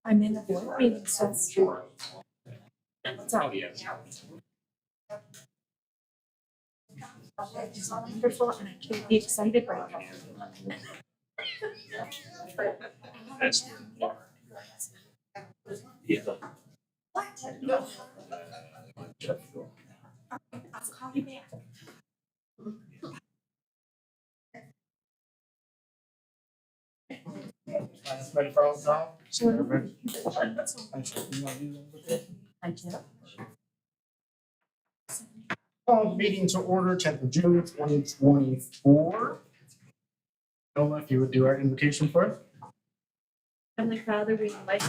I'm in a board meeting, so. What's up? It's wonderful, and I can't be excited right now. What? I'll call you back. Ready for all the time? Sure. I do. Call meeting to order, 10th of June, 2024. Nola, if you would do our invocation for us. Heavenly Father, we invite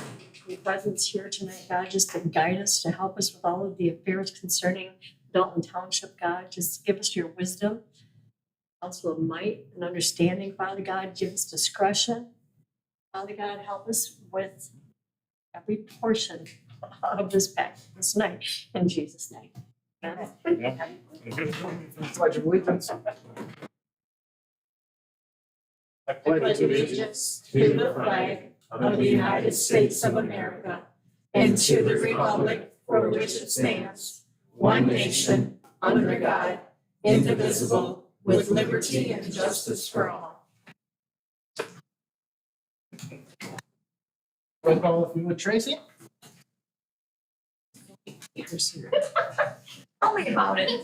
your presence here tonight, God, just to guide us, to help us with all of the affairs concerning Dalton Township, God. Just give us your wisdom, counsel of might and understanding, Father God. Give us discretion. Father God, help us with every portion of this pact this night, in Jesus' name. Amen. Pledge of allegiance. I Pledge allegiance to the flag of the United States of America and to the republic for which it stands, one nation, under God, indivisible, with liberty and justice for all. Roll call if you would, Tracy. Tell me about it.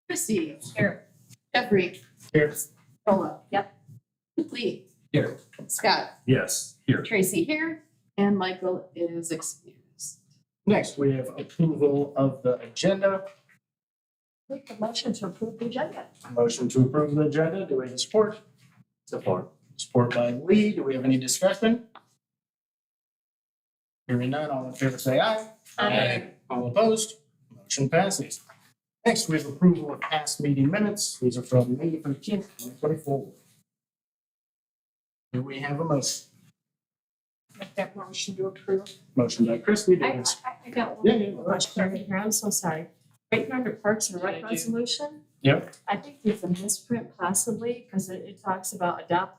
Chrissy. Here. Jeffrey. Here. Nola. Yep. Lee. Here. Scott. Yes, here. Tracy here. And Michael is excused. Next, we have approval of the agenda. Make the motion to approve the agenda. Motion to approve the agenda. Do we have support? Support. Support by Lee. Do we have any discussion? Hearing none, all in favor say aye. Aye. All opposed? Motion passes. Next, we have approval of past meeting minutes. These are from May 13th, 2024. Do we have a motion? Make that motion to approve. Motion by Christie. Do we have- I got Yeah, one yeah. question right here. I'm so sorry. Right under Parks and Rec resolution, Yep. I think there's a misprint possibly because it talks about adopt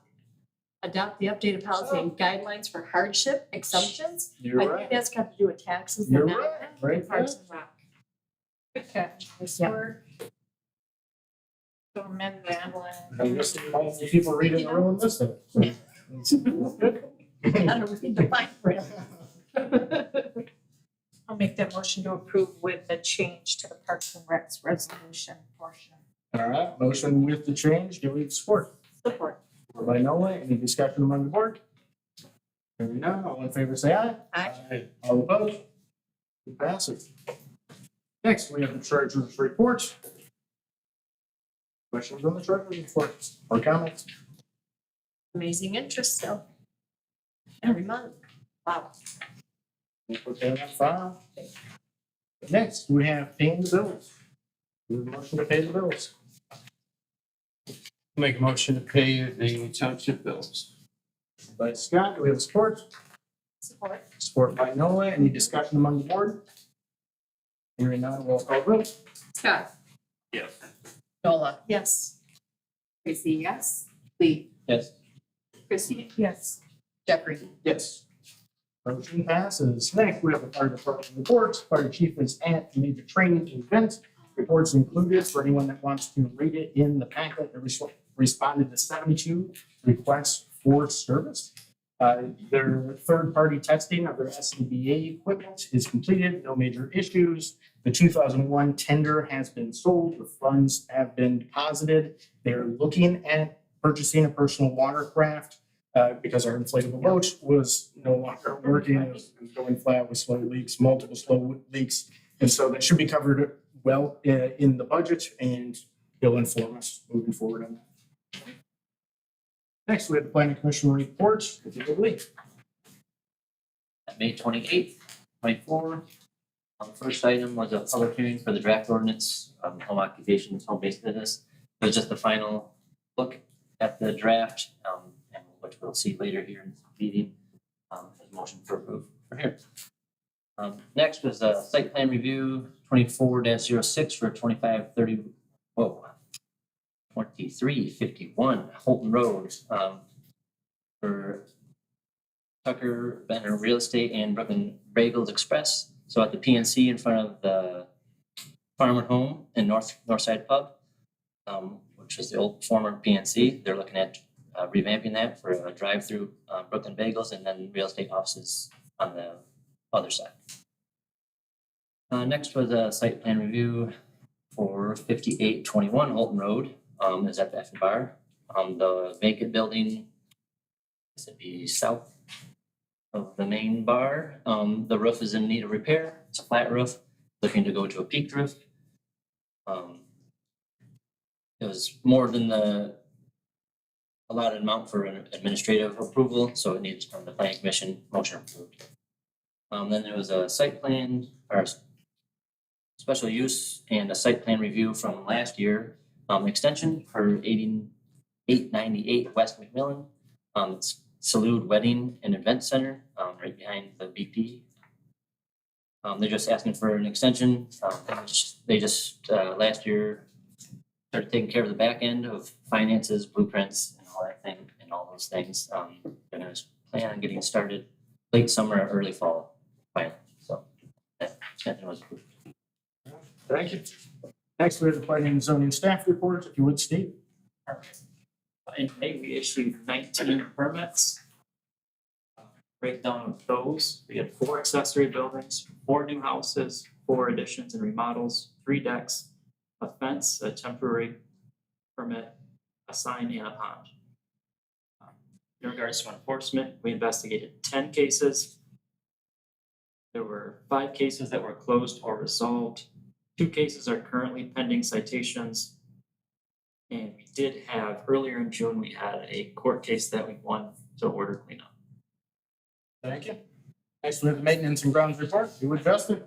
the updated policy and guidelines for hardship exemptions. You're I right. think that's got to do with taxes. You're and not right, right Parks and Rec. Good catch. Yep. To amend that one. I'm just all the people reading the room list of it. Gotta read the fine print. I'll make that motion to approve with the change to the Parks and Recs resolution portion. All right, motion with the change. Do we have support? Support. Support by Noah. Any discussion among the board? Hearing none, all in favor say aye. Aye. All opposed? It passes. Next, we have the treasurer's report. Questions on the treasurer's report or comments? Amazing interest still. Every month. Wow. We'll put that on file. Next, we have paying the bills. We have a motion to pay the bills. Make a motion to pay the township bills. By Scott, do we have support? Support. Support by Noah. Any discussion among the board? Hearing none, roll call vote. Scott. Yes. Nola. Yes. Tracy, yes. Lee. Yes. Chrissy. Yes. Jeffrey. Yes. Motion passes. Next, we have the fire department reports. Fire chief is at a major training event. Reports included for anyone that wants to read it in the packet. They responded to 72 requests for service. Their third-party testing of their SCBA equipment is completed. No major issues. The 2001 tender has been sold. The funds have been deposited. They're looking at purchasing a personal watercraft. Because our inflatable boat was no longer working, it was going flat with slow leaks, multiple slow leaks. And so that should be covered well in the budget, and he'll inform us moving forward on that. Next, we have the planning commission report. If you would, Lee. May 28th, 24. The first item was a public hearing for the draft ordinance, home occupations, home-based business. It was just the final look at the draft, and which we'll see later here in the meeting. As a motion for approval for here. Next was a site plan review 24-06 for 2530. 2351 Holton Road, for Tucker Benner Real Estate and Brooklyn Bagels Express. So at the PNC in front of the Farmer Home and Northside Pub, which is the old former PNC. They're looking at revamping that for a drive-through Brooklyn Bagels and then real estate offices on the other side. Next was a site plan review for 5821 Holton Road, is at the F and Bar. The vacant building, this would be south of the main bar. The roof is in need of repair. It's a flat roof, looking to go to a peaked roof. It was more than the allotted amount for an administrative approval, so it needs from the planning commission motion approved. Then there was a site plan or special use and a site plan review from last year, extension for 898 West McMillan. It's Salute Wedding and Event Center, right behind the BP. They're just asking for an extension. They just last year started taking care of the back end of finances, blueprints, and all that thing, and all those things. They're gonna plan on getting started late summer, or early fall, finally. So that extension was approved. Thank you. Next, we have the planning and zoning staff report, if you would, Steve. In May, we issued 19 permits. Breakdown of those, we had 4 accessory buildings, 4 new houses, 4 additions and remodels, 3 decks, a fence, a temporary permit, a sign, and a pond. In regards to enforcement, we investigated 10 cases. There were 5 cases that were closed or resolved. 2 cases are currently pending citations. And we did have, earlier in June, we had a court case that we won to order cleanup. Thank you. Next, we have the maintenance and grounds report, if you would, Justin.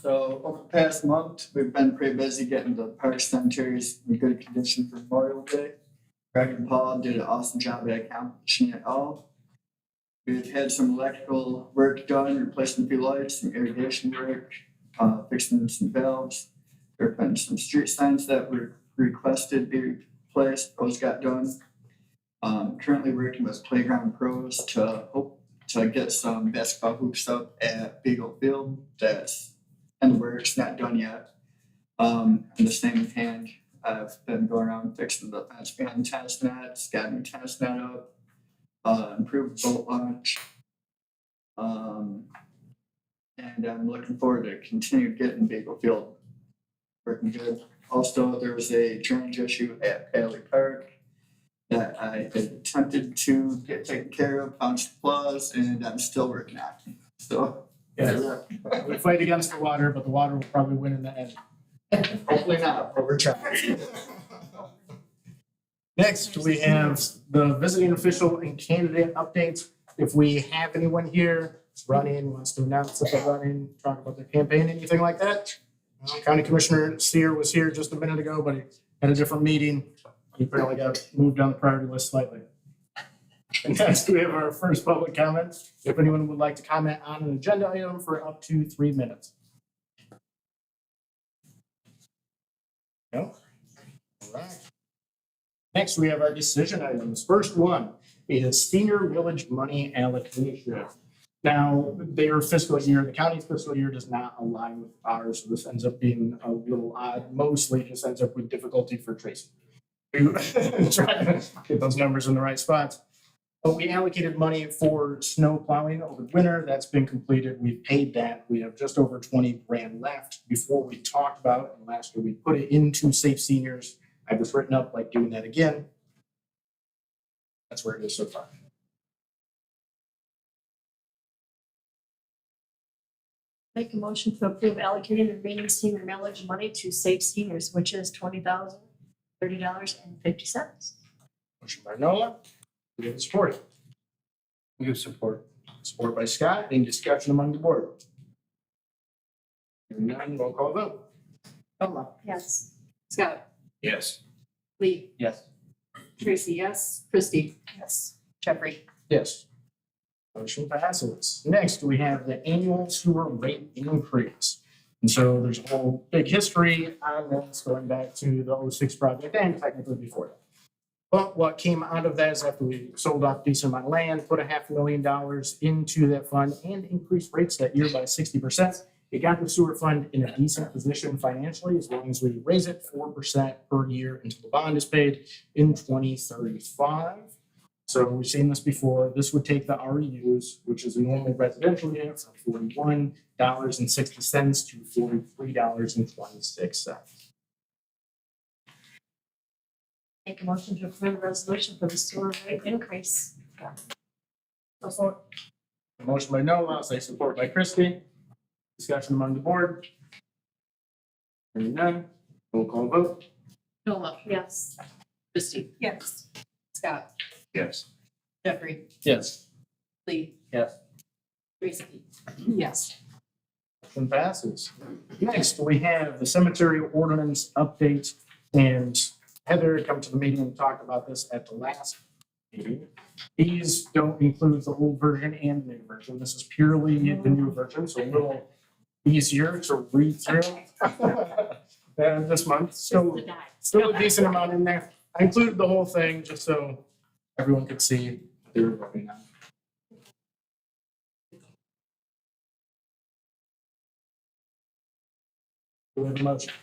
So over the past month, we've been pretty busy getting the park cemeteries in good condition for Memorial Day. Greg and Paul did an awesome job at accomplishing it all. We've had some electrical work done, replacing a few lights, some irrigation work, fixing some valves. There have been some street signs that were requested be replaced, those got done. Currently working with Playground Pros to hope to get some basketball hoops up at Beagle Field. That's in the works, not done yet. In the same hand, I've been going around fixing the fence behind tennis nets, got a new tennis net up, improved boat launch. And I'm looking forward to continue getting Beagle Field working good. Also, there was a drainage issue at Paley Park that I had attempted to get taken care of, found some flaws, and I'm still working on it. So, Yeah, we fight against the water, but the water will probably win in the end. hopefully not, but we're trying. Next, we have the visiting official and candidate updates. If we have anyone here running, wants to announce that they're running, talk about their campaign, anything like that. County Commissioner Sear was here just a minute ago, but he had a different meeting. He apparently got moved down the priority list slightly. And next, we have our first public comment. If anyone would like to comment on an agenda item for up to 3 minutes. No? All right. Next, we have our decision items. First one is senior village money allocation. Now, their fiscal year, the county's fiscal year does not align with ours, so this ends up being a little odd. Mostly just ends up with difficulty for Tracy. We try to get those numbers in the right spots. But we allocated money for snow plowing over the winter. That's been completed. We've paid that. We have just over 20 grand left. Before we talked about, and last year we put it into Safe Seniors. I was written up like doing that again. That's where it is so far. Make a motion to approve allocating the remaining senior millage money to Safe Seniors, which is $20,030.50. Motion by Noah. We have support. Give support. Support by Scott. Any discussion among the board? Hearing none, roll call vote. Nola. Yes. Scott. Yes. Lee. Yes. Tracy, yes. Christie. Yes. Jeffrey. Yes. Motion passes. Next, we have the annual sewer rate increase. And so there's a whole big history on this going back to the 06 project and technically before that. But what came out of that is after we sold off a decent amount of land, put $500,000 into that fund and increased rates that year by 60%. It got the sewer fund in a decent position financially as long as we raise it 4% per year until the bond is paid in 2035. So we've seen this before. This would take the REUs, which is a normal residential unit, from $41.60 to $43.26. Make a motion to approve the resolution for the sewer rate increase. Support. A motion by Noah, I'll say support by Christie. Discussion among the board. Hearing none, roll call vote. Noah, Yes. Christie, Yes. Scott, Yes. Jeffrey, Yes. Lee, Yes. Tracy. Yes. Motion passes. Next, we have the cemetery ordinance update, and Heather come to the meeting and talked about this at the last meeting. These don't include the old version and the new version. This is purely the new version, so a little easier to read through. This month, still a decent amount in there. I included the whole thing just so everyone could see what they were voting on. Do we have a motion?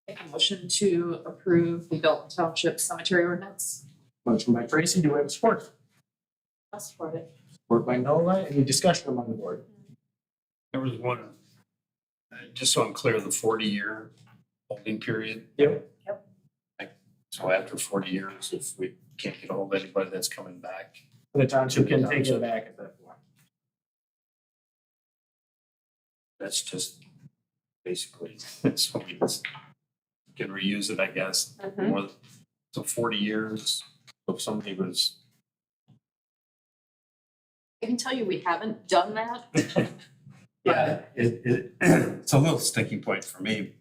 Make a motion to approve the Dalton Township Cemetery Ordinance. Motion by Tracy, do we have support? I'll support it. Support by Nola, any discussion among the board? There was one, just so I'm clear, the 40-year holding period. Yep. So after 40 years, if we can't get a hold of anybody that's coming back, The township can take it back at that point. that's just basically, so we just can reuse it, I guess. Mhm. More, so 40 years, so if somebody was, I can tell you we haven't done that. yeah, it's a little sticking point for me.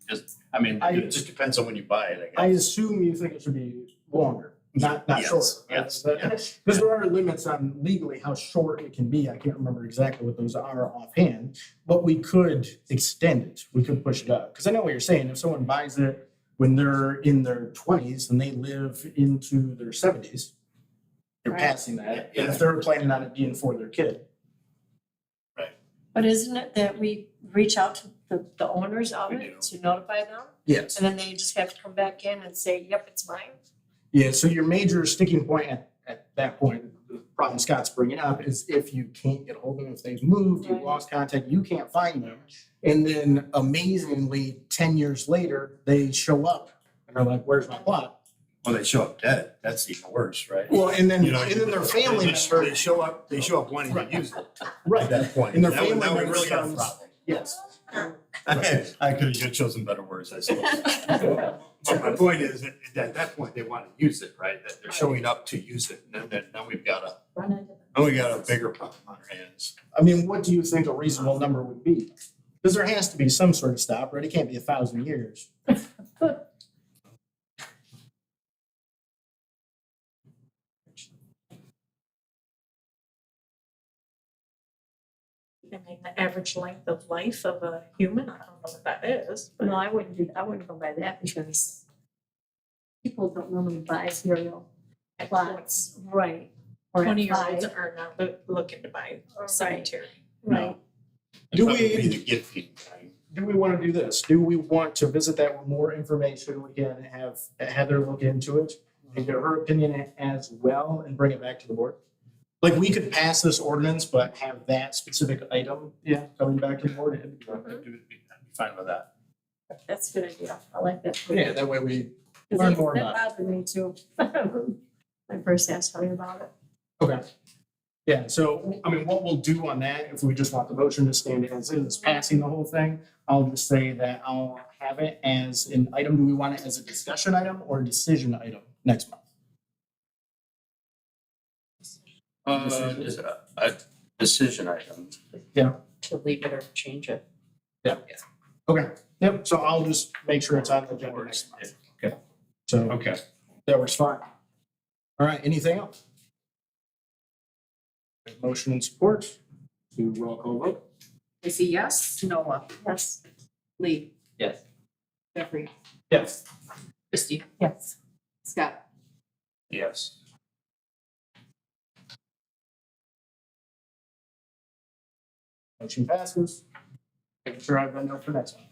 Just, I mean, it just depends on when you buy it, I I guess. assume you think it should be longer, not Yes, shorter. yes, Because there are limits on legally how short it can be. I can't remember exactly what those are offhand, but we could extend it. We could push it up. Because I know what you're saying. If someone buys it when they're in their 20s and they live into their 70s, they're Right. passing that. Yeah. And if they're planning on it being for their kid. But isn't it that we reach out to the owners of We it do. to notify them? Yes. And then they just have to come back in and say, yep, it's mine. Yeah, so your major sticking point at that point, the problem Scott's bringing up is if you can't get a hold of them, if they've moved, you've Right. lost contact, you can't find them. And then amazingly, 10 years later, they show up and they're like, where's my plot? Well, they show up dead, that's even worse, right? Well, and then, You know, and then their family they member, show up wanting to use it at right, that point. And their Now we- family now we member really got a comes- problem. yes. I could have chosen better words, I suppose. But my point is, that at that point, they want to use it, right? That they're showing up to use it, and then now we've got a bigger problem on our hands. I mean, what do you think a reasonable number would be? Because there has to be some sort of stop, right? It can't be 1,000 years. I mean, the average length of life of a human, I don't know what that is. No, I wouldn't go by that because people don't normally buy burial plots, right? Or at 20-year-olds 5, are not looking to buy a cemetery. right? Do That would we- be the gifting thing. Do we want to do this? Do we want to visit that with more information? We can have Heather look into it and get her opinion as well and bring it back to the board. Like, we could pass this ordinance, but have that specific item, coming back to the board. I'd be fine with that. That's a good idea. I like that. Yeah, that way we 'Cause learn that- more about it. That bothered me too. My first asked me about it. Okay. Yeah, so, I mean, what we'll do on that, if we just want the motion to stand as is, passing the whole thing, I'll just say that I'll have it as an item. Do we want it as a discussion item or a decision item next month? Just a decision item. To leave it or change it. Okay, yep, so I'll just make sure it's on the agenda next month. Okay. So Okay. that works fine. All right, anything else? Motion and support to roll call vote. Tracy, yes. Noah. Yes. Lee. Yes. Jeffrey. Yes. Christie. Yes. Scott. Yes. Motion passes. Making sure I've been up for next one.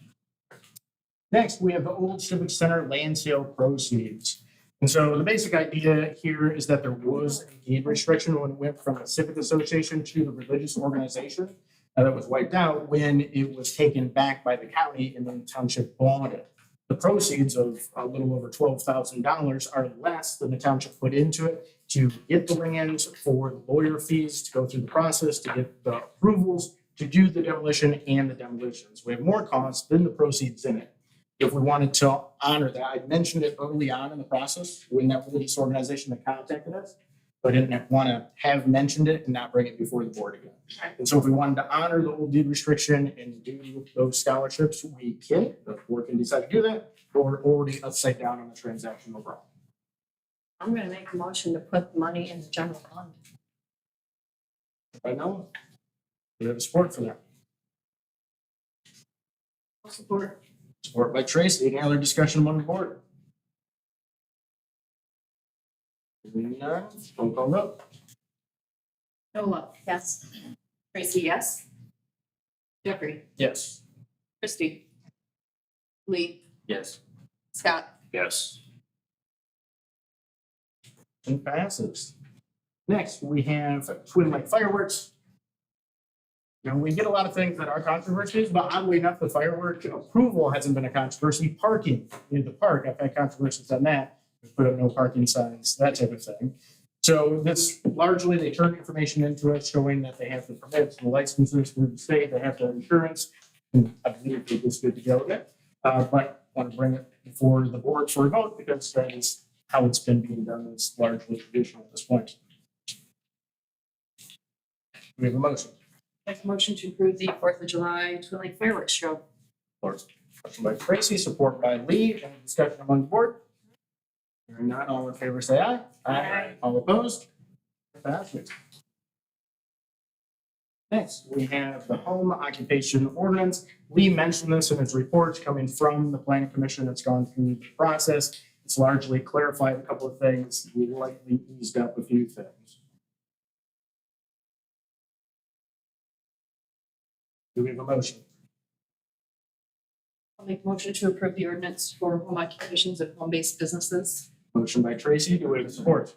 Next, we have the Old Civic Center land sale proceeds. And so the basic idea here is that there was a deed restriction when it went from the civic association to the religious organization. That was wiped out when it was taken back by the county and then the township bought it. The proceeds of a little over $12,000 are less than the township put into it to get the land, for the lawyer fees, to go through the process, to get the approvals, to do the demolition and the demolitions. We have more costs than the proceeds in it. If we wanted to honor that, I mentioned it early on in the process when that religious organization that contacted us. But I didn't want to have mentioned it and not bring it before the board again. And so if we wanted to honor the old deed restriction and do those scholarships, we can. The board can decide to do that, but we're already upside down on the transaction overall. I'm gonna make a motion to put the money in the general fund. Right now, we have support for that. Support. Support by Tracy. Any other discussion among the board? Hearing none, roll call vote. Noah. Yes. Tracy, yes. Jeffrey. Yes. Christie. Lee. Yes. Scott. Yes. And passes. Next, we have Twin Lake fireworks. You know, we get a lot of things that are controversies, but oddly enough, the firework approval hasn't been a controversy. Parking in the park, I've had controversies on that. We put up no parking signs, that type of thing. So this largely, they turn information into us showing that they have the permits, the licenses through the state, they have their insurance. And I believe they're just good to go with it. But want to bring it before the board for a vote because that is how it's been being done. It's largely traditional at this point. We have a motion. Make a motion to approve the 4th of July Twin Lake fireworks show. Motion by Tracy, support by Lee. Any discussion among the board? Hearing none, all in favor say aye. Aye. All opposed? Passes. Next, we have the home occupation ordinance. Lee mentioned this in his report coming from the planning commission. It's gone through the process. It's largely clarified a couple of things. We lightly eased up a few things. Do we have a motion? I'll make a motion to approve the ordinance for home occupations of home-based businesses. Motion by Tracy, do we have support?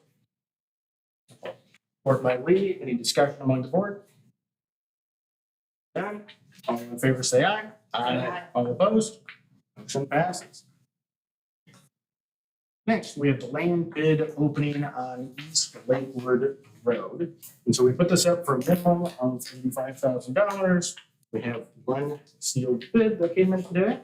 Support by Lee, any discussion among the board? None, all in favor say aye. Aye. All opposed? Motion passes. Next, we have the land bid opening on East Lakewood Road. And so we put this up for a minimum of $85,000. We have one sealed bid that came in today.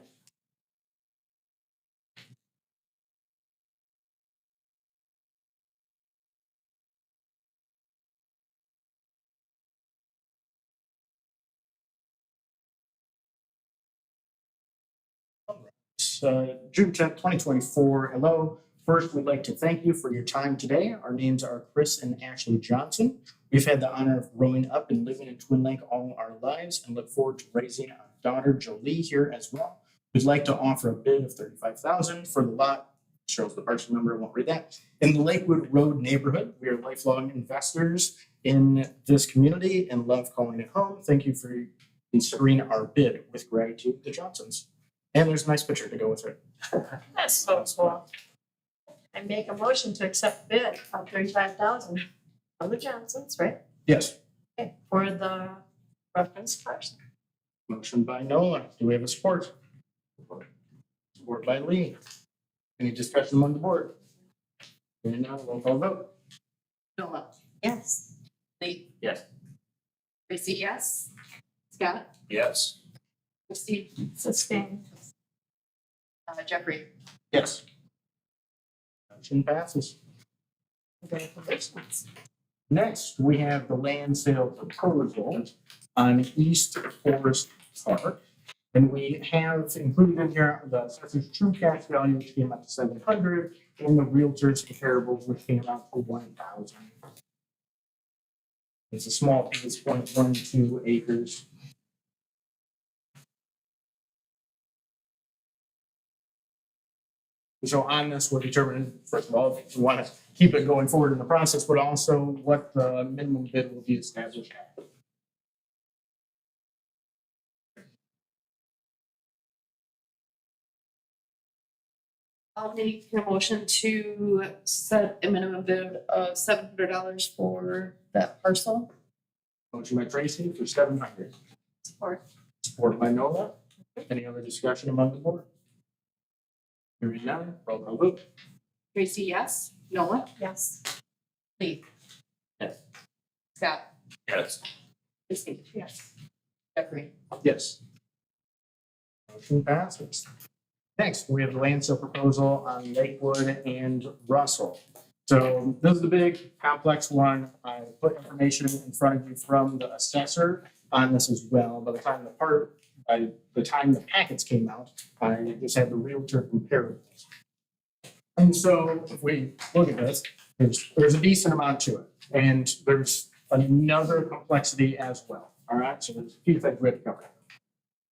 June 10th, 2024. Hello. First, we'd like to thank you for your time today. Our names are Chris and Ashley Johnson. We've had the honor of growing up and living in Twin Lake all our lives and look forward to raising our daughter Jolie here as well. We'd like to offer a bid of $35,000 for the lot. Shows the parcel number, I won't read that. In the Lakewood Road neighborhood, we are lifelong investors in this community and love calling it home. Thank you for considering our bid. With gratitude, the Johnsons. And there's a nice picture to go with it. That's so cool. I make a motion to accept bid of $35,000 from the Johnsons, right? Yes. Okay, for the reference parcel. Motion by Noah. Do we have a support? Support by Lee. Any discussion among the board? Hearing none, roll call vote. Noah. Yes. Lee. Yes. Tracy, yes. Scott. Yes. Christie. Sustain. Jeffrey. Yes. Motion passes. Congratulations. Next, we have the land sale proposal on East Forest Park. And we have included in here the assessor's true cash value, which came out to $700, and the realtor's comparables, which came out to $1,000. It's a small piece, 0.12 acres. So on this, we're determining, first of all, if we want to keep it going forward in the process, but also what the minimum bid will be established at. I'll make a motion to set a minimum bid of $700 for that parcel. Motion by Tracy for 700. Support. Supported by Nola. Any other discussion among the board? Hearing none, roll call vote. Tracy, yes. Noah? Yes. Lee? Yes. Scott? Yes. Christie? Yes. Jeffrey? Yes. Motion passes. Next, we have the land sale proposal on Lakewood and Russell. So this is the big complex one. I put information in front of you from the assessor on this as well. By the time the packets came out, I just had the realtor comparables. And so if we look at this, there's a decent amount to it. And there's another complexity as well. All right, so there's a few things we have to cover.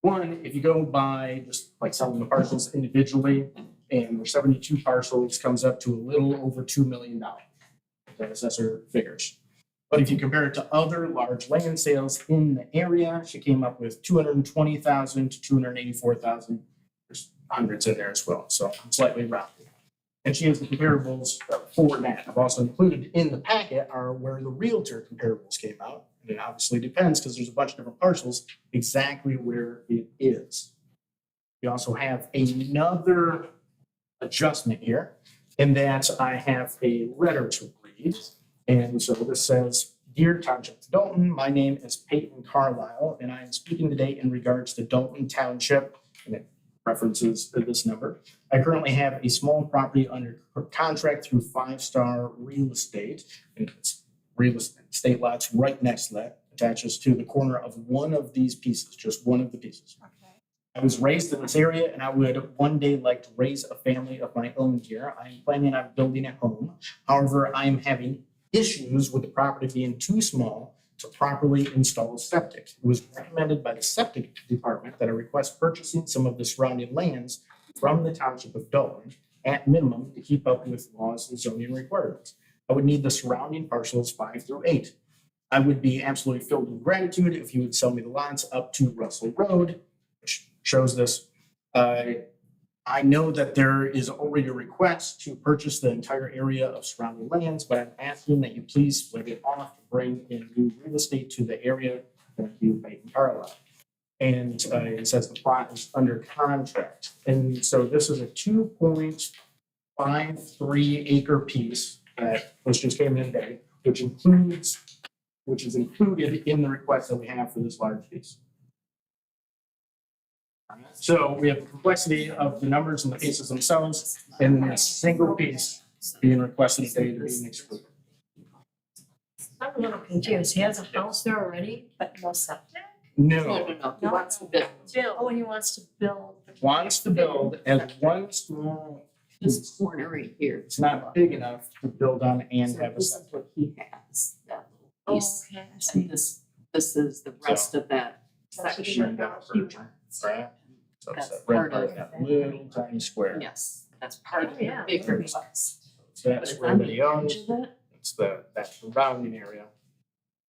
One, if you go by just like selling the parcels individually, and there's 72 parcels, comes up to a little over $2 million. The assessor figures. But if you compare it to other large land sales in the area, she came up with 220,000 to 284,000. There's hundreds in there as well, so I'm slightly rounded. And she has the comparables for that. I've also included in the packet are where the realtor comparables came out. And it obviously depends because there's a bunch of different parcels exactly where it is. We also have another adjustment here in that I have a letter to read. And so this says, "Dear Township of Dalton, my name is Peyton Carlisle, and I am speaking today in regards to Dalton Township," and it references this number. "I currently have a small property under contract through 5-Star Real Estate, and it's real estate lots right next to that, attaches to the corner of one of these pieces, just one of the pieces. I was raised in this area and I would one day like to raise a family of my own here. I am planning on building a home. However, I am having issues with the property being too small to properly install septic. It was recommended by the septic department that I request purchasing some of the surrounding lands from the Township of Dalton at minimum to keep up with laws and zoning requirements. I would need the surrounding parcels 5 through 8. I would be absolutely filled with gratitude if you would sell me the lots up to Russell Road," which shows this. I know that there is already a request to purchase the entire area of surrounding lands, but I'm asking that you please split it off to bring in new real estate to the area. Thank you, Peyton Carlisle. And it says the plot is under contract. And so this is a 2.53 acre piece that just came in today, which is included in the request that we have for this large piece. So we have the complexity of the numbers and the pieces themselves, and then a single piece being requested today to be excluded. I'm a little confused. He has a house there already, but no septic? No, He wants to build. Oh, and he wants to build. wants to build as one small, This corner right here. it's not big enough to build on and So have a this septic. is what he has, that little Oh, piece. okay, I see. And this is the rest of that section. Right? So it's That's that red part part of of that little tiny square. Yes, that's part of Oh, the yeah. bigger request. So that's But where on that the he owns, edge of it? it's that surrounding area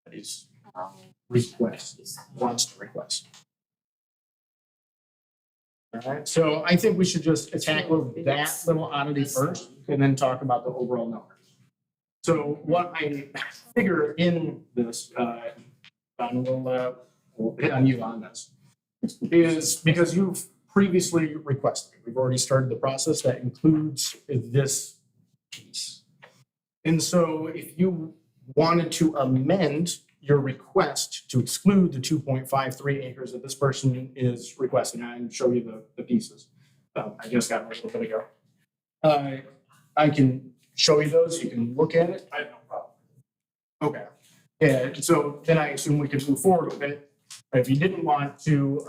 that he's Oh. wants to request. All right, so I think we should just tackle that little oddity first and then talk about the overall numbers. So what I figure in this, Don, we'll hit on you on this, is because you've previously requested, we've already started the process that includes this piece. And so if you wanted to amend your request to exclude the 2.53 acres that this person is requesting, I can show you the pieces. I just got them a little bit ago. I can show you those, you can look at it. I have no problem. Okay, yeah, so then I assume we can move forward with it. If you didn't want to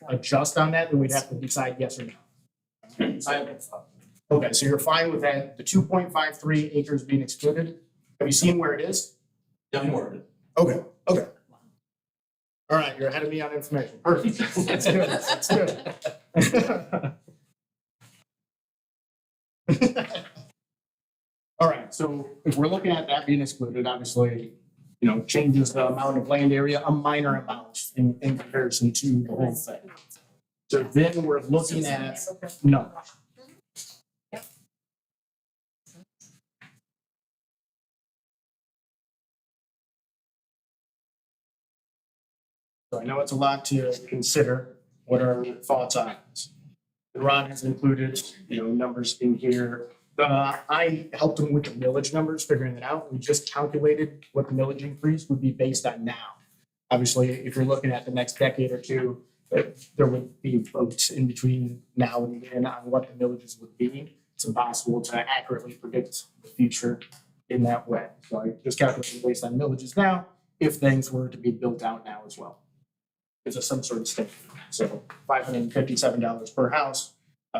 adjust on that, then we'd have to decide yes or no. I have no problem. Okay, so you're fine with that, the 2.53 acres being excluded? Have you seen where it is? Done word. Okay, okay. All right, you're ahead of me on information. Perfect. That's good, that's good. All right, so if we're looking at that being excluded, obviously, changes the amount of land area, a minor amount in comparison to the whole thing. So then we're looking at, no. So I know it's a lot to consider. What are your thoughts on it? Ron has included, numbers in here. I helped him with the millage numbers, figuring it out. We just calculated what the millage increase would be based on now. Obviously, if you're looking at the next decade or two, there would be votes in between now and then on what the millages would be. It's impossible to accurately predict the future in that way. So I just calculated based on millages now, if things were to be built out now as well. It's some sort of standard. So $557 per house,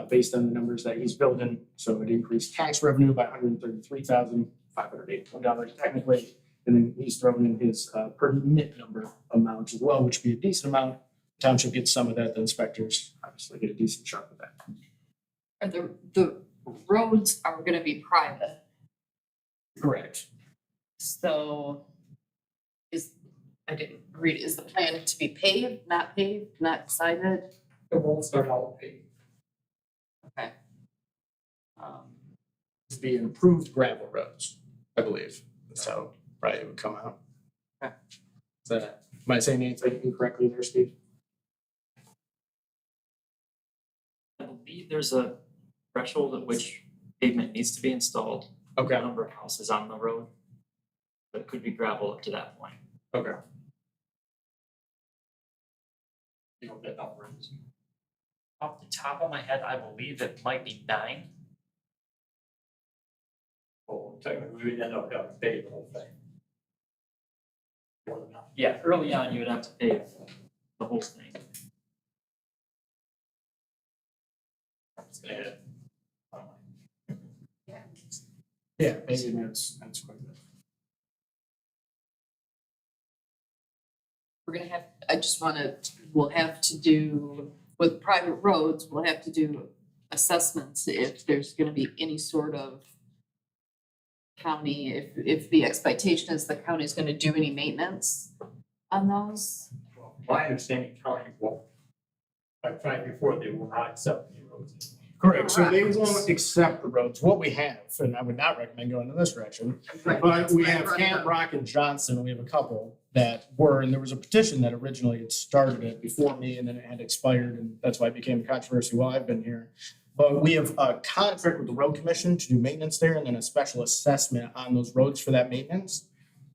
based on the numbers that he's building. So it increased tax revenue by $133,581 technically. And then he's thrown in his permit number amount as well, which would be a decent amount. Township gets some of that, the inspectors obviously get a decent chunk of that. Are the roads are gonna be private, Correct. so I didn't read, is the plan to be paved, not decided? It won't start out paid. Okay. To be improved gravel roads, I believe. So, right, it would come out. Okay. Am I saying anything incorrectly there, Steve? I believe there's a threshold at which pavement needs to be installed. Okay, Number of houses on the road. But it could be gravel up to that point. okay. You know, that number is. Off the top of my head, I believe it might be 9. Well, technically, we'd end up having to pay the whole thing. Yeah, early on, you would have to pay the whole thing. It's gonna hit. Yeah, maybe that's quite good. We're gonna have, we'll have to do, with private roads, we'll have to do assessments if there's gonna be any sort of county, if the expectation is the county is gonna do any maintenance on those. My understanding, county will, I've tried before, they will not accept any roads. Correct, so they won't accept the roads. What we have, and I would not recommend going in this direction, but we have Camp Rock and Johnson, we have a couple that were, and there was a petition that originally had started it before me and then it had expired, and that's why it became a controversy while I've been here. But we have a contract with the road commission to do maintenance there and then a special assessment on those roads for that maintenance,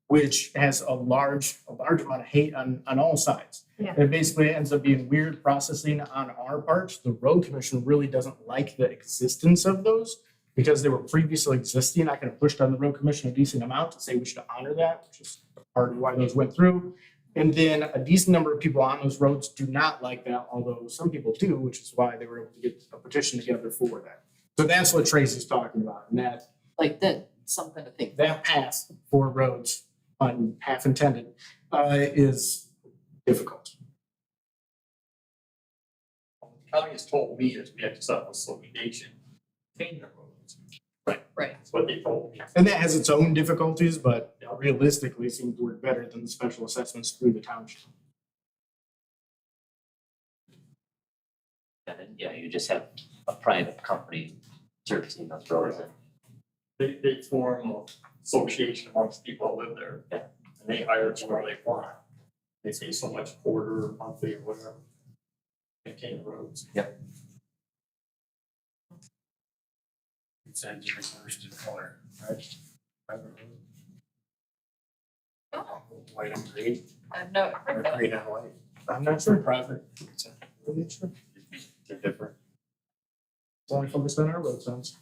which has a large amount of hate on all sides. Yeah. It basically ends up being weird processing on our part. The road commission really doesn't like the existence of those because they were previously existing. I kind of pushed on the road commission a decent amount to say we should honor that, which is part of why those went through. And then a decent number of people on those roads do not like that, although some people do, which is why they were able to get a petition together for that. So that's what Tracy's talking about, and That, something to think. that path for roads, on half intended, is difficult. The county has told me is we have to set up a association, maintain the roads. Right. That's what they told me. And that has its own difficulties, but realistically seems to work better than the special assessments through the township. And then, yeah, you just have a private company servicing those roads. They form an association amongst people that live there. Yeah. And they hire whoever they want. They pay so much quarter, monthly, or whatever. Maintain the roads. Yep. It's engineered first in color, right? Private road. Oh, White and green, I've never heard or that. green and white. I'm not sure. Private. Really sure. They're different. It's only focused on our road signs.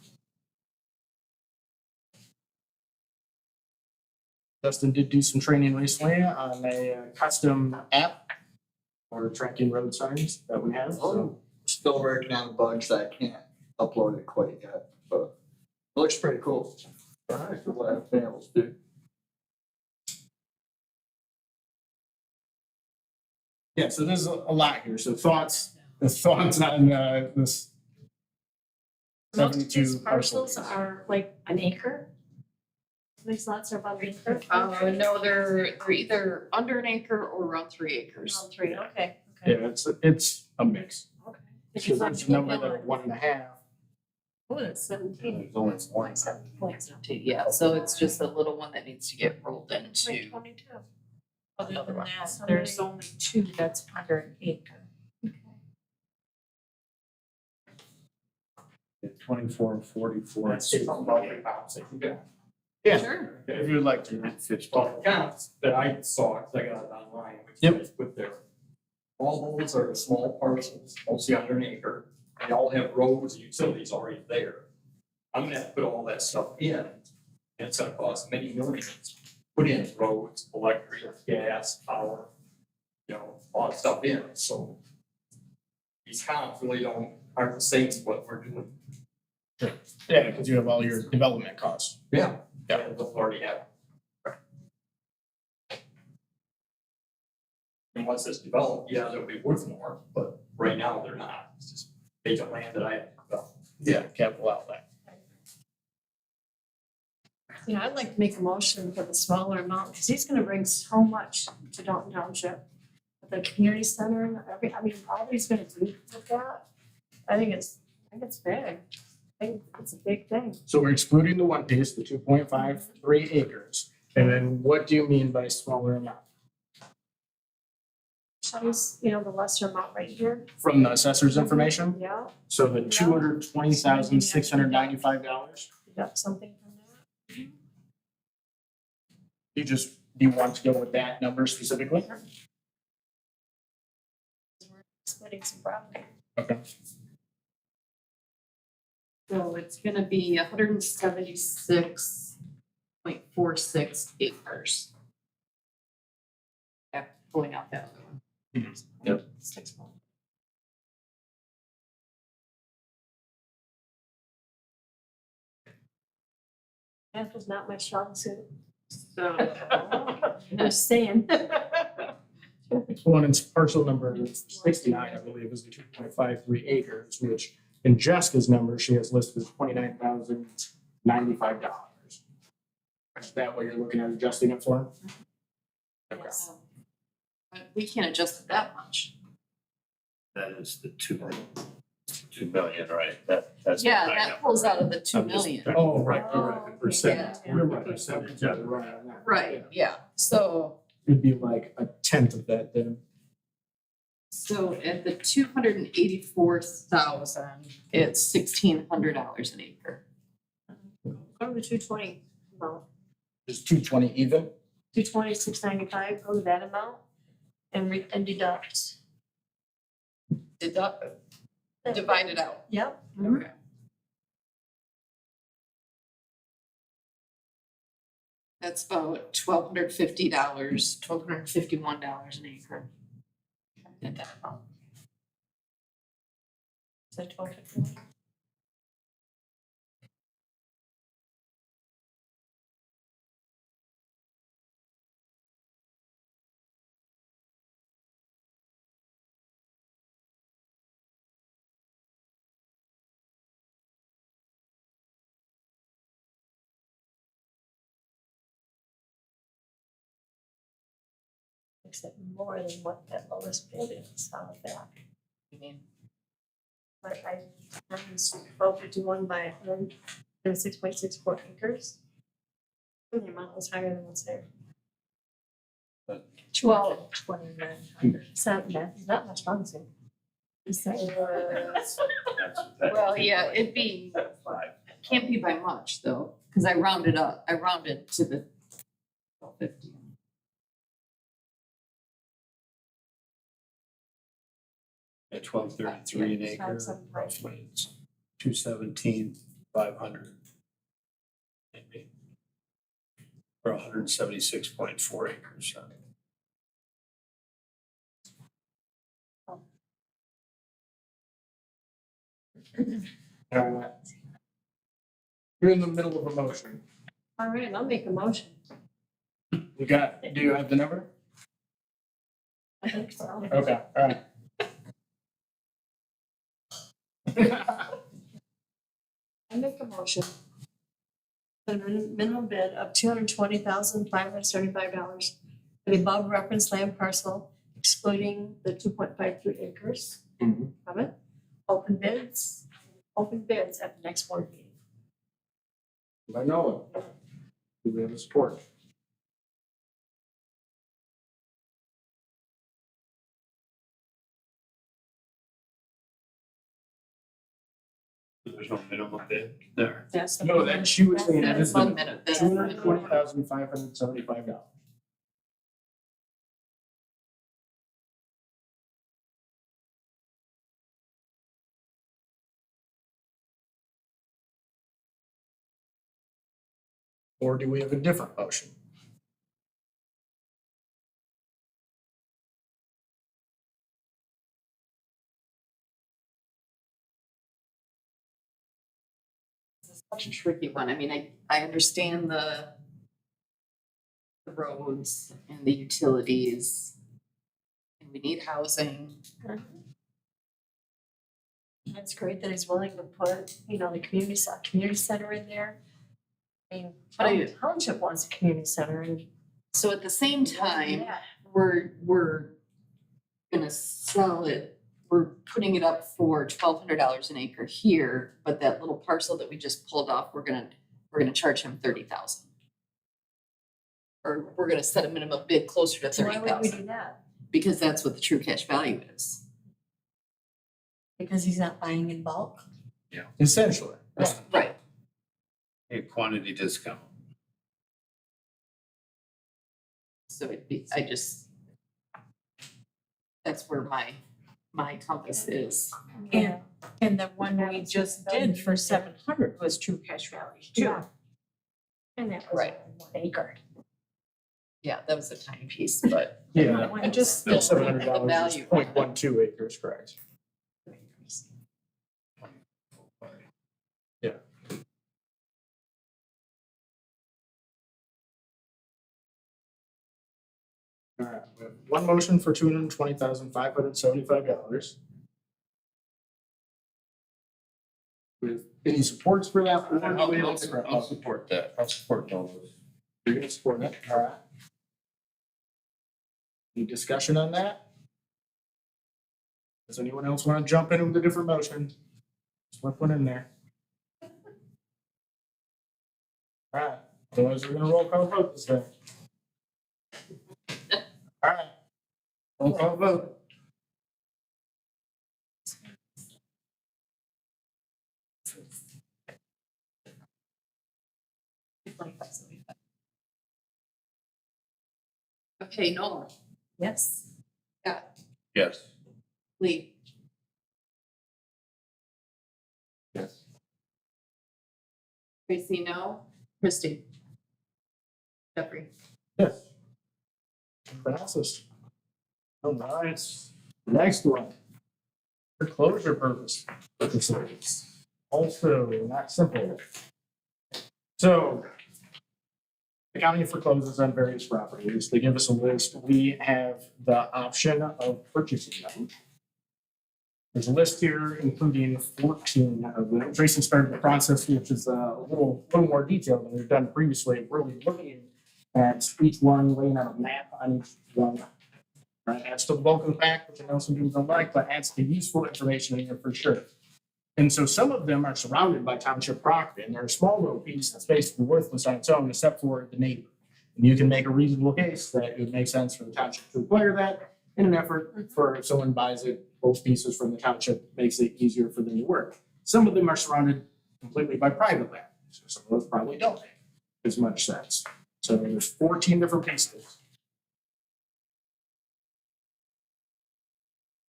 Justin did do some training recently on a custom app for tracking road signs that we have. So Still working on bugs that I can't upload it quite yet, but it looks pretty cool. Alright, for what I've been able to do. yeah, so there's a lot here. So thoughts on this Most of these 72 parcels parcels. are like an acre. These lots are about an acre. No, they're either under an acre or around 3 acres. Around 3, okay, Yeah, okay. it's a mix. Okay. So there's a number that are 1.5. Oh, that's 17. There's only one. Like 7.2. Yeah, so it's just a little one that needs to get rolled into. 22. Other Another than one. that, there's only 2 that's under an acre. 24 and 44. That's it, I'm about to bounce it. Yeah. Yeah, Sure. if you would like to. Well, the counts that I saw, because I got it online, which Yep. is put there. All those are small parcels, mostly under an acre. They all have roads and utilities already there. I'm gonna have to put all that stuff in, and it's gonna cost many millions. Put in roads, electric, gas, power, all that stuff in, so. These counts really aren't the same as what we're doing. Yeah, because you have all your development costs. Yeah. Yeah. They'll already have. And once it's developed, yeah, they'll be worth more, but right now they're not. It's just vacant land that I have to develop. Yeah, capital outlay. Yeah, I'd like to make a motion for the smaller amount, because he's gonna bring so much to Dalton Township. The community center and all he's gonna do with that, I think it's big. I think it's a big thing. So we're excluding the one piece, the 2.53 acres. And then what do you mean by smaller amount? Shows, the lesser amount right here. From the assessor's information? Yeah, So the $220,695, you got something from that? do you want to go with that number specifically? We're splitting some property. Okay. So it's gonna be 176.46 acres. Yeah, pulling out that other one. Yep. 6 months. Math is not my strong suit. So, Just saying. One is parcel number 69, I believe, is the 2.53 acres, which in Jessica's number, she has listed as $29,095. Is that what you're looking at adjusting it for? Okay. but we can't adjust it that much. That is the 2 million, right? That's. Yeah, what I that have. pulls out of the 2 I'm just million. trying to Oh, figure out right. the percentage. Yeah. You're What right. percentage I'm of it. right on that. Right, yeah, so It'd be like a tenth of that then. at the 284,000, it's $1,600 an acre. Go to the 220 amount, Is 220 even? 220, 695, go to that amount and deduct. Divide it out. Yep. Okay. That's about $1,250, $1,251 an acre. At that amount. So 1251. Except more than what that lowest bid is on the back. I mean, But I, 1251 by 106.64 acres. The amount was higher than what's there. 2900. Seven, that's not much fun, so. well, yeah, it'd be, can't be by much though, because I rounded to the 1250. At 1233 an acre, roughly it's 217,500. Maybe. Or 176.4 acres. You're in the middle of a motion. All right, I'll make a motion. Do you have the number? I think so. Okay, all right. I make a motion. The minimum bid of $220,575 for the above referenced land parcel, excluding the 2.53 acres Mhm. of it. Open bids at the next board meeting. By Noah. Do we have a support? There's no minimum bid there. That's the. No, that she was saying that is One the minute, $220,575. Or do we have a different motion? Such a tricky one. I mean, I understand the roads and the utilities. And we need housing. That's great that he's willing to put, the community center in there. I mean, But I- Dalton Township wants a community center and. So at the same time, Yeah. we're gonna sell it, we're putting it up for $1,200 an acre here, but that little parcel that we just pulled off, we're gonna charge him 30,000. Or we're gonna set a minimum bid closer to So why would we 30,000, do that? because that's what the true cash value is. Because he's not buying in bulk? Essentially. Right. A quantity discount. So that's where my compass is. And the one we just did for 700 was true cash value too. Yeah. And that was Right. only 1 acre. Yeah, that was a tiny piece, but Yeah. And just still $700 the is value. 0.12 acres, correct? Yeah. All right, we have one motion for $220,575. With any supports for that? or do we have a different I'll motion? support that. I'll support all those. You're gonna support it, all right. Any discussion on that? Does anyone else want to jump in with a different motion? Slip one in there. All right, otherwise we're gonna roll call vote this time. All right. Roll call vote. Okay, Nola, Yes. Yes. Lee, Yes. Tracy, no, Christie. Jeffrey. Yes. Passes. All right, next one. For closure purposes. Also not simple. So the county forecloses on various properties. They give us a list. We have the option of purchasing them. There's a list here including 14 of them. Tracy started the process, which is a little more detailed than we've done previously, really looking at each one, laying out a map on each one. Right, adds to the bulk of the pack, which I know some people don't like, but adds to useful information in here for sure. And so some of them are surrounded by township property, and they're a small little piece that's basically worthless on its own, except for the neighbor. And you can make a reasonable case that it would make sense for the township to acquire that in an effort for if someone buys it, both pieces from the township, makes it easier for them to work. Some of them are surrounded completely by private land, so some of those probably don't make as much sense. So there's 14 different pieces.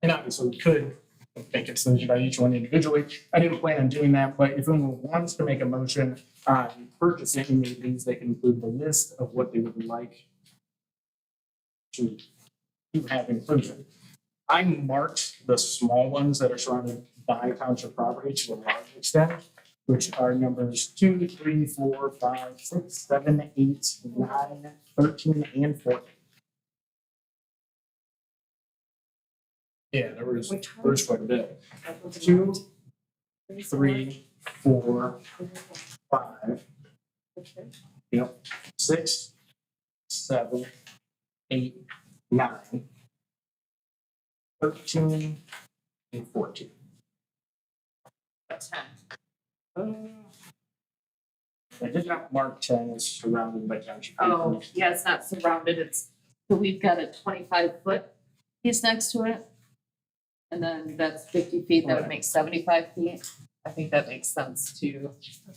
And obviously we could make a decision by each one individually. I didn't plan on doing that, but if anyone wants to make a motion on purchasing any of these, they can include the list of what they would like to have included. I marked the small ones that are surrounded by township property to a large extent, which are numbers 2, 3, 4, 5, 6, 7, 8, 9, 13, and 14. Yeah, there's quite a bit. 2, 3, 4, 5, Okay. 6, 7, 8, 9, 13, and 14. That's 10. I did not mark 10 as surrounded by township. Oh, yeah, it's not surrounded, it's, So we've got a 25-foot piece next to it. And then that's 50 feet, that would make 75 feet. I think that makes sense to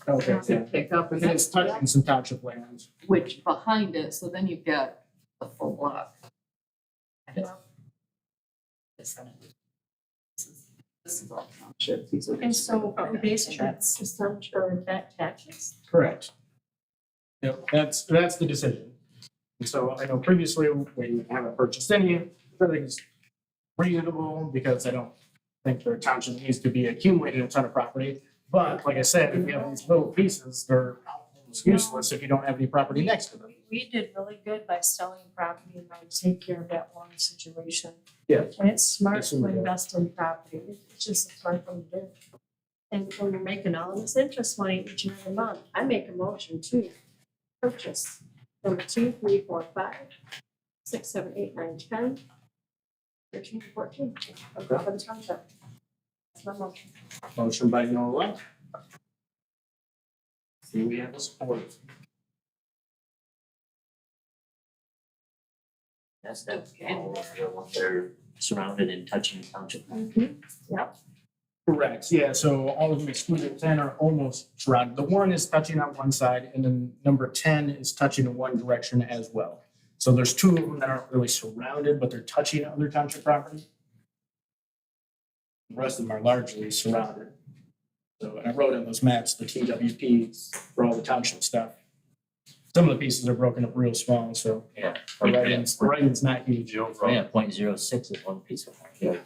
Okay, yeah. pick up, and And it's that's touching some township lands. which behind it, so then you've got a full block. Yeah. This is all township, these are. And so Okay, we base and your that's- assumption or that taxes? Correct. Yep, that's the decision. And so I know previously we haven't purchased any, I think it's reasonable because I don't think their township needs to be accumulating a ton of property. But like I said, if you have these little pieces, they're almost useless if you don't have any property next to them. We did really good by selling property and trying to take care of that one situation. Yeah. And it's smart Yes, to we did. invest in property. It's just a smart thing to do. And when we're making all this interest money each and every month, I make a motion to purchase number 2, 3, 4, 5, 6, 7, 8, 9, 10, 13, 14 of the township. That's my motion. Motion by Nola. See, we have a support. That's all of the ones that are surrounded and touching the township. Yep. Correct, yeah, so all of them excluded 10 are almost surrounded. The 1 is touching on one side, and then number 10 is touching in one direction as well. So there's 2 of them that aren't really surrounded, but they're touching other township property. The rest of them are largely surrounded. So, and I wrote in those maps, the TWPs for all the township stuff. Some of the pieces are broken up real small, so Yeah. the writing's not huge. The overall, Yeah, 0.06 is one piece of. Yeah.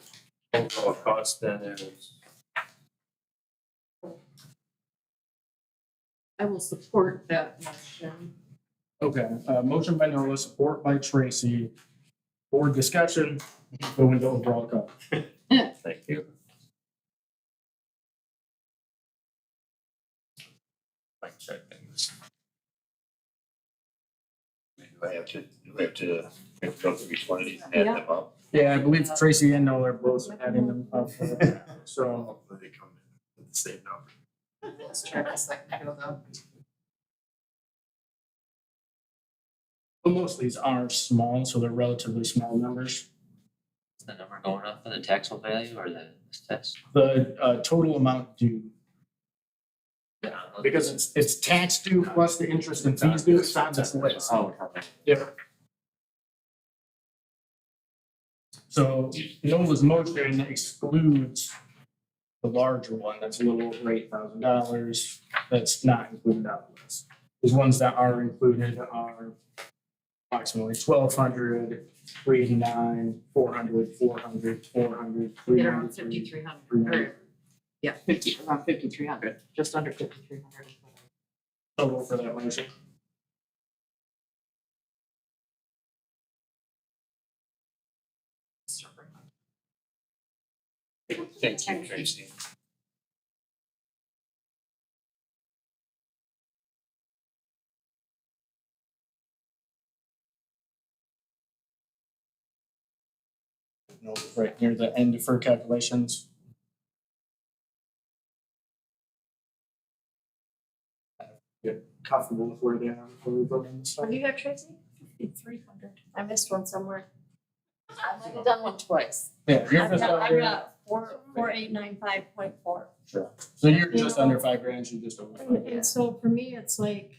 overall cost then is, I will support that motion. Okay, motion by Nola, support by Tracy. Board discussion, go into overall cost. thank you. Mic check things. Do I have to go through each one of these and add them up? Yeah, I believe Tracy and Nola are both adding them up. So, Hopefully they come in with the same number. Let's try this second go though. but most of these are small, so they're relatively small numbers. Is the number going up for the taxable value or the test? The total amount due, because it's tax due plus the interest and fees due, it's on this list. Oh, okay. Yeah. So Nola's motion excludes the larger one, that's a little over $8,000, that's not included on the list. The ones that are included are approximately 1,200, 389, 400, 400, 400, Get around 300. 5,300, yeah, around 5,300, just under 5,300. Total for that motion. Thank you, Tracy. Nola's right near the end for calculations. Get comfortable with where they are before we vote on this stuff. What do you have, Tracy? 5,300. I missed one somewhere. I might have done one twice. Yeah, you're I've just got under, 4895.4. sure. So you're just under $5,000, you're just over. And so for me, it's like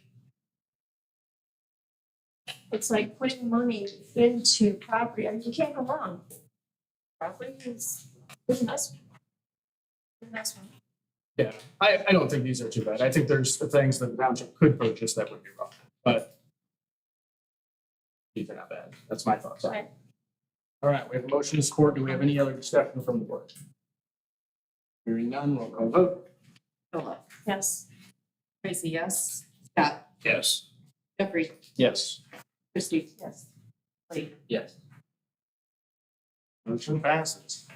putting money into property. I mean, you can't go wrong. Property is good investment. Good investment. Yeah, I don't think these are too bad. I think there's the things that the township could purchase that would be wrong, but these are not bad. That's my thoughts. Right. All right, we have a motion to support. Do we have any other discussion from the board? Hearing none, roll call vote. Philip, Yes. Tracy, yes. Scott, Yes. Jeffrey, Yes. Christie, Yes. Lee. Yes. Motion passes.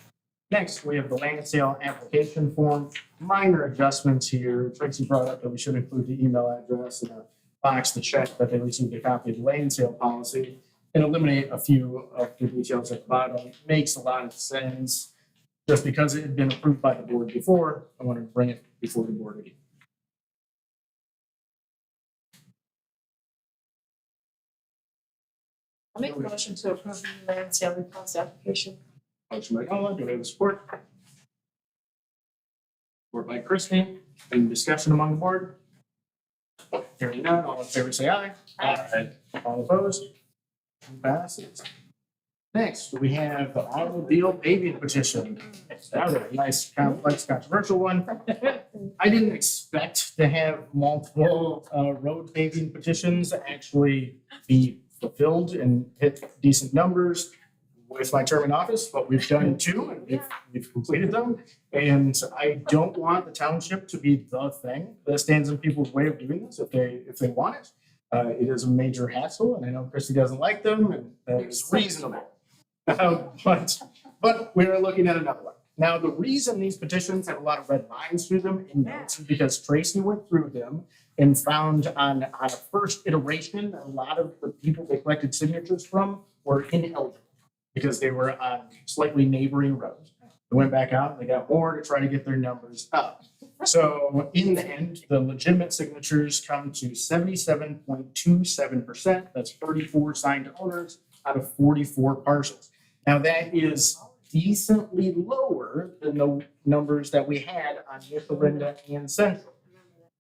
Next, we have the land sale application form. Minor adjustments here. Tracy brought up that we should include the email address and a box to check that they received a copy of the land sale policy and eliminate a few of the details at the bottom. Makes a lot of sense. Just because it had been approved by the board before, I wanted to bring it before the board again. I'll make a motion to approve the land sale request application. Motion by Noah, do we have a support? Support by Christine. Any discussion among the board? Hearing none, all in favor say aye. Aye. All opposed? Motion passes. Next, we have the automobile paving petition. That was a nice, complex, controversial one. I didn't expect to have multiple road paving petitions actually be fulfilled and hit decent numbers with my term in office, but we've done two and we've completed them. And I don't want the township to be the thing that stands in people's way of doing this if they want it. It is a major hassle, and I know Christy doesn't like them, and that is reasonable. But we're looking at another one. Now, the reason these petitions have a lot of red lines through them in notes is because Tracy went through them and found on a first iteration, a lot of the people they collected signatures from were ineligible because they were on slightly neighboring roads. They went back out and they got more to try to get their numbers up. So in the end, the legitimate signatures come to 77.27%. That's 34 signed owners out of 44 parcels. Now that is decently lower than the numbers that we had on Nicolinda and Central.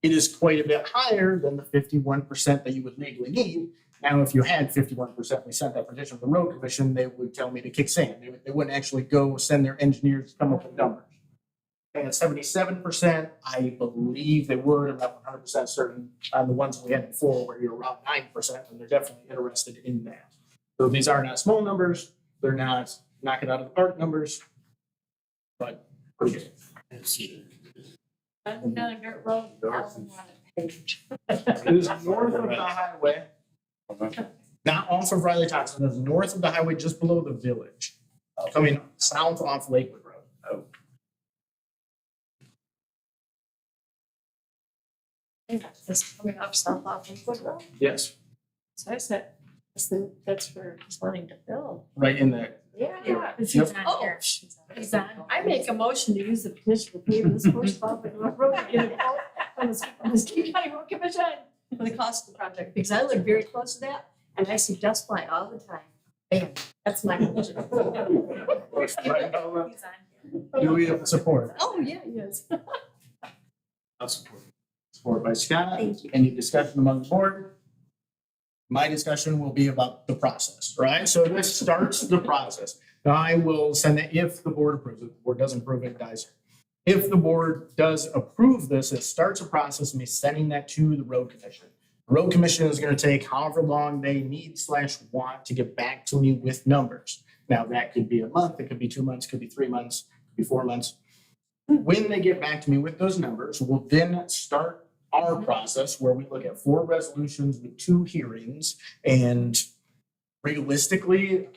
It is quite a bit higher than the 51% that you would legally need. Now, if you had 51%, we sent that petition to the road commission, they would tell me to kick sand. They wouldn't actually go send their engineers to come up with numbers. And at 77%, I believe they would. I'm not 100% certain on the ones we had before where you're around 9%, and they're definitely interested in that. So these are not small numbers. They're not knock it out of the park numbers, but pretty good. I'm down a dirt road, I'm on a page. It is north of the highway, not off of Riley Thompson. It's north of the highway, just below the village, coming south off Lakewood Road. This coming up south off Lakewood Road. Yes, So I said, that's for just wanting to build. right in there. Yeah. She's Yep. on here. She's on. I make a motion to use the petition to pay this first public road to get it out on the Ski County Road Commission for the cost of the project, because I live very close to that and I see dust fly all the time. Bam, that's my motion. He's on here. Do we have support? Oh, yeah, he is. I'll support. Support by Scott. Thank you. Any discussion among the board? My discussion will be about the process, right? So this starts the process. Now, I will send it if the board approves it. The board doesn't approve it, it dies. If the board does approve this, it starts a process of me sending that to the road commission. The road commission is going to take however long they need/want to get back to me with numbers. Now, that could be a month, it could be 2 months, it could be 3 months, it could be 4 months. When they get back to me with those numbers, we'll then start our process where we look at 4 resolutions with 2 hearings, and realistically,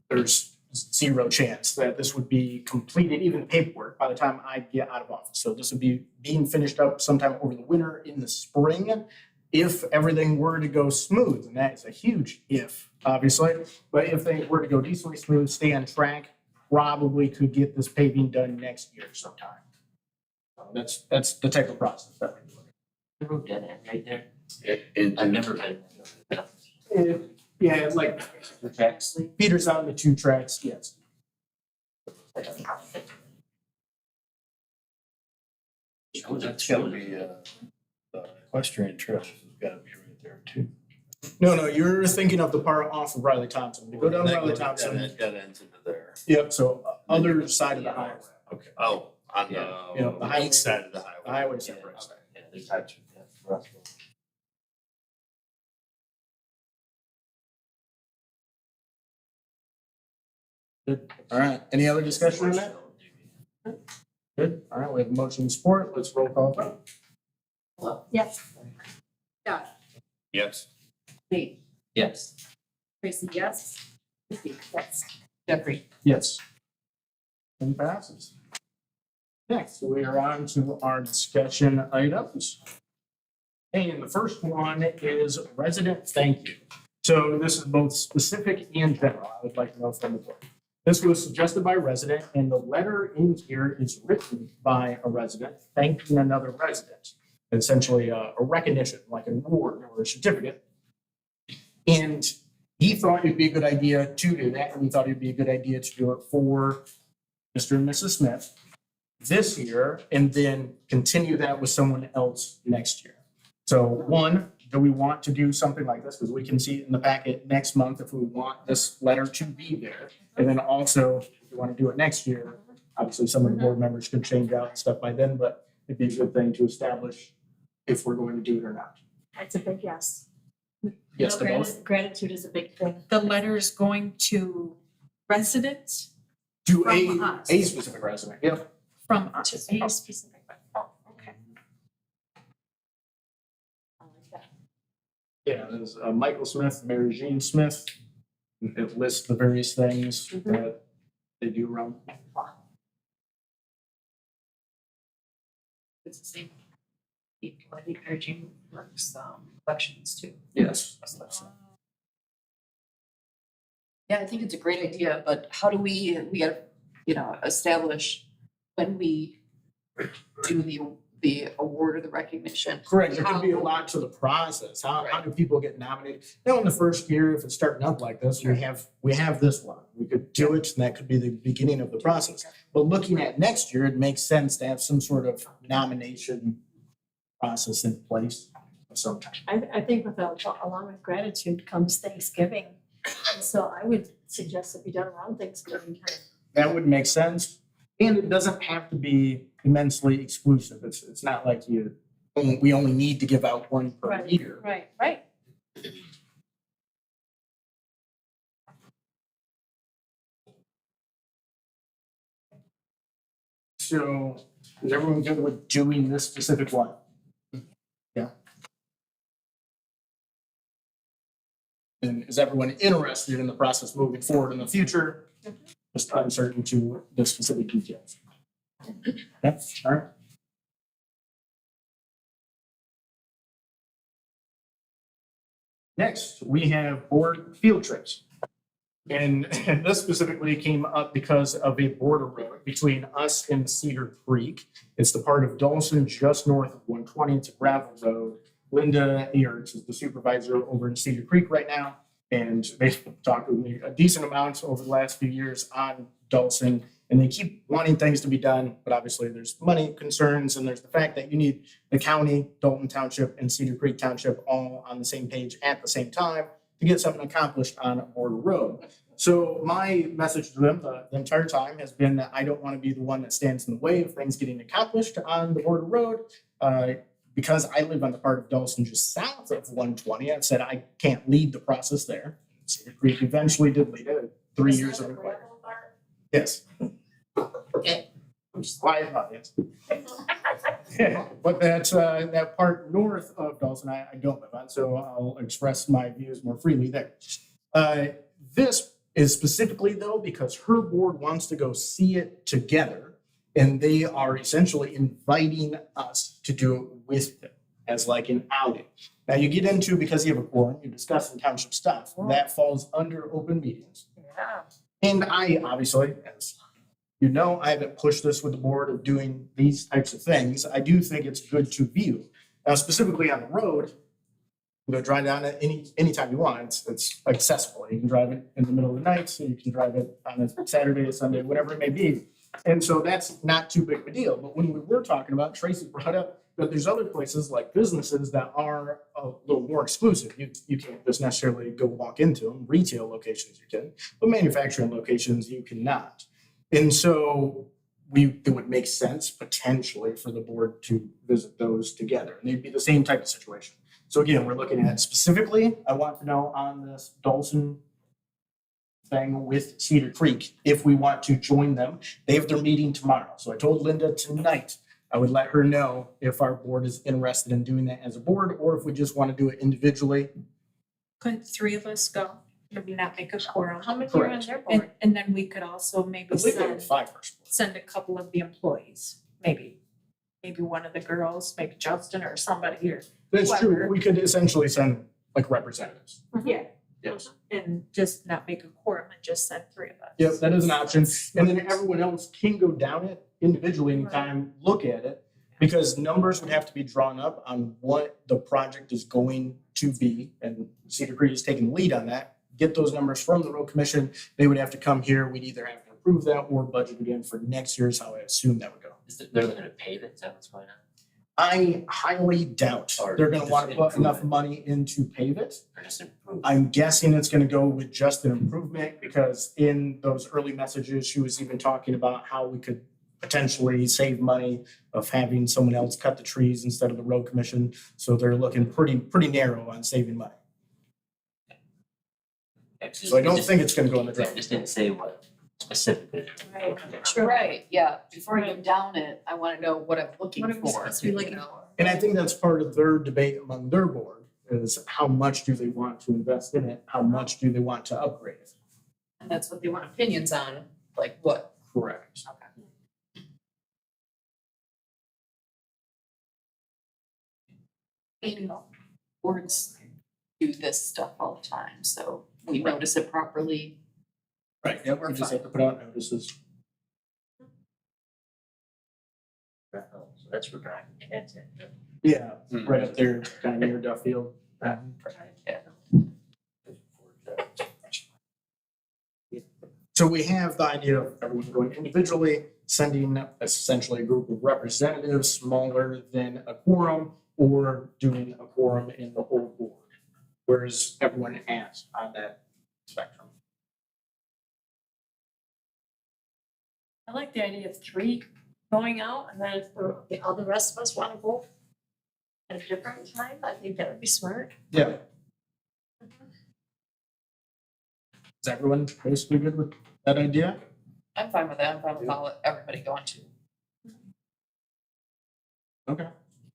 there's 0 chance that this would be completed, even paperwork, by the time I get out of office. So this would be being finished up sometime over the winter, in the spring, if everything were to go smooth, and that is a huge if, obviously. But if they were to go decently smooth, stay on track, probably could get this paving done next year sometime. That's the type of process that we're doing. The road dead end right there. And I've never been. Yeah, it's like The tracks. Peter's on the 2 tracks, yes. that's gotta be, the equestrian trails has gotta be right there too. No, you're thinking of the part off of Riley Thompson. You go down That Riley goes- Thompson. That ends into there. Yep, so other side of the highway. Okay, oh, on Yeah, the highway- east side of the highway. The highway separates. Yeah, they touch. Yeah, Russell. All right, any other discussion on that? Good, all right, we have a motion and support. Let's roll call vote. Yes. Yes. Nate, Yes. Tracy, yes. Christie, yes. Jeffrey. Yes. Motion passes. Next, we are on to our discussion items. And the first one is resident thank you. So this is both specific and general. I would like to know from the board. This was suggested by a resident, and the letter in here is written by a resident thanking another resident. Essentially a recognition, like an award or a certificate. And he thought it'd be a good idea to do that, and he thought it'd be a good idea to do it for Mr. and Mrs. Smith this year, and then continue that with someone else next year. So one, do we want to do something like this? Because we can see it in the packet next month if we want this letter to be there. And then also, if you want to do it next year, obviously some of the board members could change out and stuff by then, but it'd be a good thing to establish if we're going to do it or not. That's a big yes. Yes to both. Gratitude is a big thing. The letter is going to residents To From us. a specific resident, yep. from us. To a specific, oh, okay. I like that. Yeah, there's Michael Smith, Mary Jean Smith. It lists the various things that they do around. It's the same. I think our gym works, elections too. Yes. Yeah, I think it's a great idea, but how do we gotta, establish when we do the award or the recognition? Correct, there could be a lot to the process. How do people get nominated? Now, in the first year, if it's starting up like this, we have this one. We could do it, and that could be the beginning of the process. But looking at next year, it makes sense to have some sort of nomination process in place of some kind. I think along with gratitude comes Thanksgiving. And so I would suggest it be done around Thanksgiving time. That would make sense. And it doesn't have to be immensely exclusive. It's not like we only need to give out one per year. Right. So is everyone good with doing this specific one? Yeah. And is everyone interested in the process moving forward in the future? Just uncertain to the specific details. Yep, all right. Next, we have board field trips. And this specifically came up because of a border road between us and Cedar Creek. It's the part of Dawson just north of 120. It's a gravel road. Linda Ayers is the supervisor over in Cedar Creek right now. And they've talked with me a decent amount over the last few years on Dawson. And they keep wanting things to be done, but obviously there's money concerns and there's the fact that you need the county, Dalton Township, and Cedar Creek Township all on the same page at the same time to get something accomplished on a border road. So my message to them the entire time has been that I don't want to be the one that stands in the way of things getting accomplished on the border road. Because I live on the part of Dawson just south of 120, I've said I can't lead the process there. Cedar Creek eventually did lead it 3 years ago. Yes. I'm just quiet about it. But that part north of Dawson, I don't live on, so I'll express my views more freely there. This is specifically though because her board wants to go see it together, and they are essentially inviting us to do it with them as like an outing. Now you get into, because you have a quorum, you're discussing township stuff, that falls under open meetings. Yeah. And I obviously, as you know, I haven't pushed this with the board of doing these types of things. I do think it's good to view. Now, specifically on the road, you go drive down it anytime you want. It's accessible. You can drive it in the middle of the night, so you can drive it on a Saturday, Sunday, whatever it may be. And so that's not too big of a deal. But when we were talking about, Tracy brought up that there's other places like businesses that are a little more exclusive. You can't just necessarily go walk into them. Retail locations you can, but manufacturing locations you cannot. And so it would make sense potentially for the board to visit those together. And they'd be the same type of situation. So again, we're looking at specifically, I want to know on this Dawson thing with Cedar Creek, if we want to join them. They have their meeting tomorrow. So I told Linda tonight I would let her know if our board is interested in doing that as a board or if we just want to do it individually. Couldn't 3 of us go? maybe not make a quorum. How many are on Correct. their board? And then we could also I maybe believe there were send 5 first. send a couple of the employees, maybe one of the girls, maybe Justin or somebody here. That's true. Whoever. We could essentially send like representatives. Yeah. Yes. And just not make a quorum and just send 3 of us. Yep, that is an option. And then everyone else can go down it individually anytime, look at it. Because numbers would have to be drawn up on what the project is going to be. And Cedar Creek is taking the lead on that. Get those numbers from the road commission. They would have to come here. We'd either have to approve that or budget again for next year's, how I assume that would go. They're looking to pave it, is that what's going on? I highly doubt Or they're gonna just want to put improve enough it. money in to pave it. Or just improve? I'm guessing it's gonna go with just an improvement because in those early messages, she was even talking about how we could potentially save money of having someone else cut the trees instead of the road commission. So they're looking pretty narrow on saving money. So I don't think it's gonna go in the They drain. just didn't say what specifically. Right, yeah, before you go down it, I wanna know what I'm looking What are we for, supposed to be you looking know? for? And I think that's part of their debate among their board is how much do they want to invest in it? How much do they want to upgrade it? And that's what they want opinions on, like what? Correct. You know, boards do this stuff all the time, so we notice it properly. Right, yep, we We're just fine. have to put out notices. So that's for driving. Yeah, right up there, kind of near Duffield. So we have the idea of everyone going individually, sending essentially a group of representatives smaller than a quorum, or doing a quorum in the whole board. Where's everyone at on that spectrum? I like the idea of 3 going out, and then if the other rest of us wanna go at a different time, I think that would be smart. Yeah. Is everyone basically good with that idea? I'm fine with that, I'm fine with everybody going to. Okay.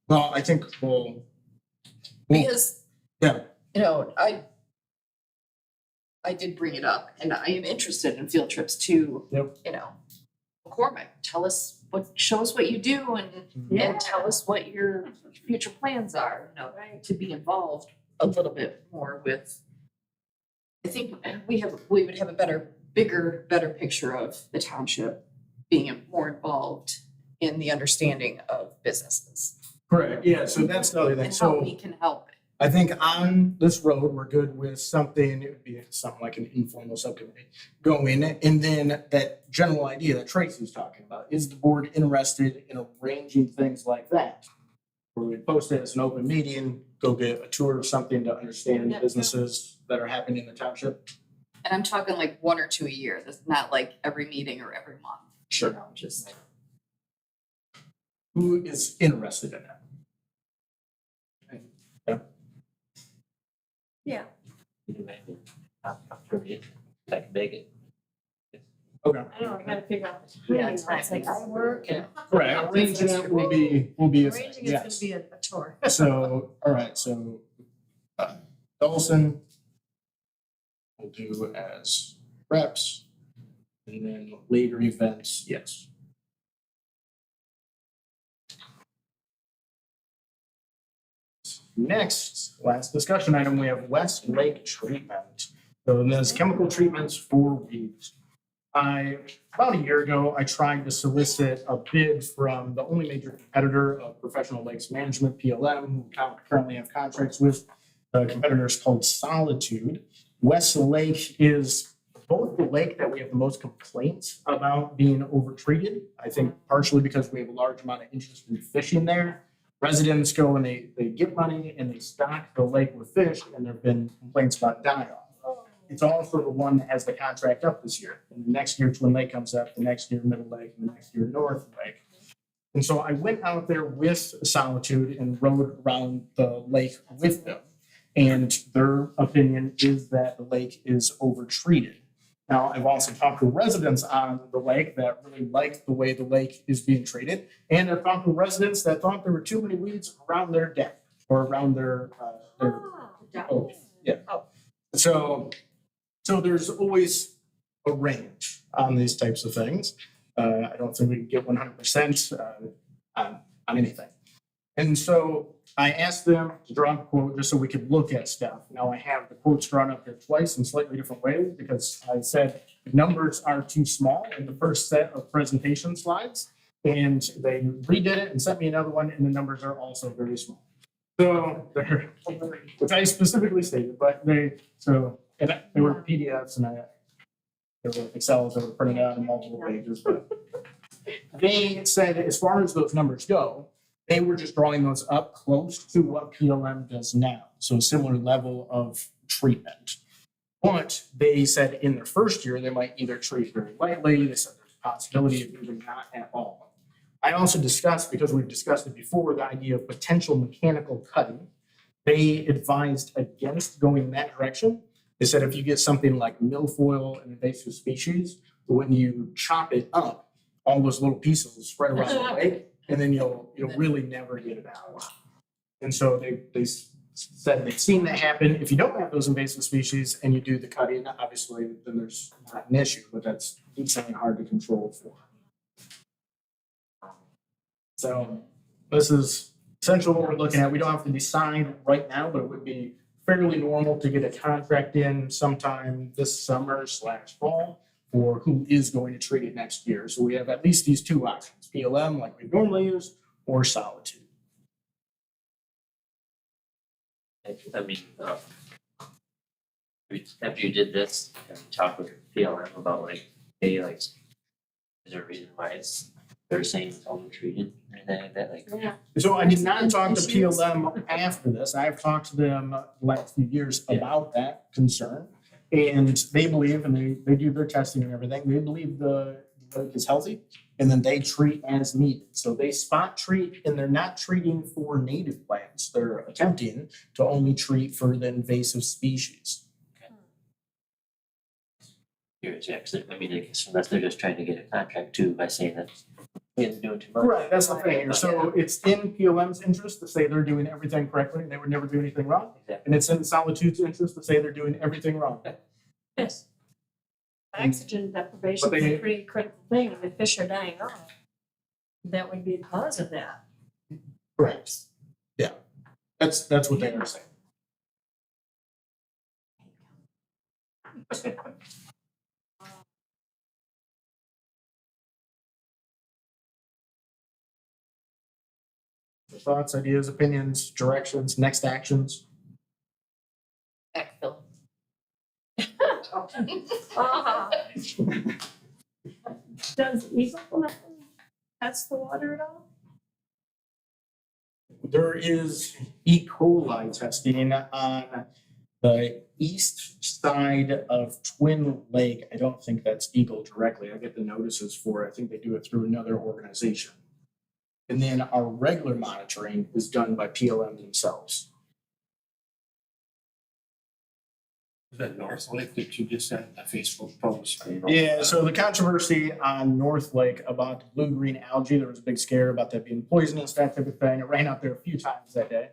Well, I think we'll. Because, Yeah. you know, I did bring it up, and I am interested in field trips to, Yep. you know, McCormick, show us what you do and tell us what your future plans are, you know, to be involved a little bit more with. I think we would have a better picture of the township being more involved in the understanding of businesses. Correct, yeah, so that's the other thing, And how so we can help it. I think on this road, we're good with something, it would be something like an informal subcommittee going, and then that general idea that Tracy's talking about, is the board interested in arranging things like that? Where we post it as an open meeting, go get a tour of something to understand Yeah. businesses that are happening in the township. And I'm talking like 1 or 2 a year, that's not like every meeting or every month. Sure. You know, just. Who is interested in that? Yeah. I can make it. Okay. I know, I gotta figure out the timing, it's like I work and. Correct, arranging it will be a thing, Arranging yes. it's gonna be a chore. So, all right, so Dawson will do as reps, and then later events, yes. Next, last discussion item, we have West Lake treatment. So there's chemical treatments for weeds. About a year ago, I tried to solicit a bid from the only major competitor of Professional Lakes Management, PLM, who currently have contracts with. The competitor is called Solitude. West Lake is both the lake that we have the most complaints about being overtreated. I think partially because we have a large amount of interest in fishing there. Residents go and they get money and they stock the lake with fish, and there have been complaints about die-off. It's also the one that has the contract up this year. And the next year Twin Lake comes up, the next year Middle Lake, and the next year North Lake. And so I went out there with Solitude and rode around the lake with them. And their opinion is that the lake is overtreated. Now, I've also talked to residents on the lake that really like the way the lake is being treated. And I've talked to residents that thought there were too many weeds around their deck or around their Oh, yeah. So So there's always a range on these types of things. I don't think we can get 100% on anything. And so I asked them to draw up a quote just so we could look at stuff. Now I have the quotes drawn up here twice in slightly different ways because I said the numbers are too small in the first set of presentation slides. And they redid it and sent me another one, and the numbers are also very small. So they're, which I specifically stated, but they were PDFs and there were Excels that were printed out in multiple pages. But they said as far as those numbers go, they were just drawing those up close to what PLM does now. So a similar level of treatment. But they said in their first year, they might either treat very lightly. They said there's a possibility of even not at all. I also discussed, because we've discussed it before, the idea of potential mechanical cutting. They advised against going that direction. They said if you get something like milfoil, an invasive species, when you chop it up, all those little pieces will spread around the lake, and then you'll really never get it out. And so they said they've seen that happen. If you don't have those invasive species and you do the cutting, obviously then there's not an issue, but that's decently hard to control for. So this is essentially what we're looking at. We don't have to decide right now, but it would be fairly normal to get a contract in sometime this summer/fall for who is going to treat it next year. So we have at least these two options, PLM like we normally use, or Solitude. I mean, after you did this, and talk with PLM about like, hey, like, is there a reason why they're saying it's overtreated or anything like that? Like, Yeah. So I did not talk to PLM after this. I've talked to them the last few years about that concern. And they believe, and they do their testing and everything, they believe the lake is healthy, and then they treat as needed. So they spot treat, and they're not treating for native plants. They're attempting to only treat for the invasive species. curious, yeah, 'cause I mean, I guess unless they're just trying to get a contract too by saying that they're doing too much. Right, that's the thing here. So it's in PLM's interest to say they're doing everything correctly, they would never do anything wrong. Exactly. And it's in Solitude's interest to say they're doing everything wrong. Yes. Oxygen deprivation But is they- a pretty critical thing, and if fish are dying off, that would be the cause of that. Correct. Yeah, that's what they are saying. Thoughts, ideas, opinions, directions, next actions? Backfill. Does Eagle Mountain test the water at all? There is E. coli testing on the east side of Twin Lake. I don't think that's Eagle directly. I get the notices for it. I think they do it through another organization. And then our regular monitoring is done by PLM themselves. Is that North Lake that you just sent a Facebook post? Yeah, so the controversy on North Lake about the blue-green algae, there was a big scare about that being poisonous, that type of thing. It ran out there a few times that day.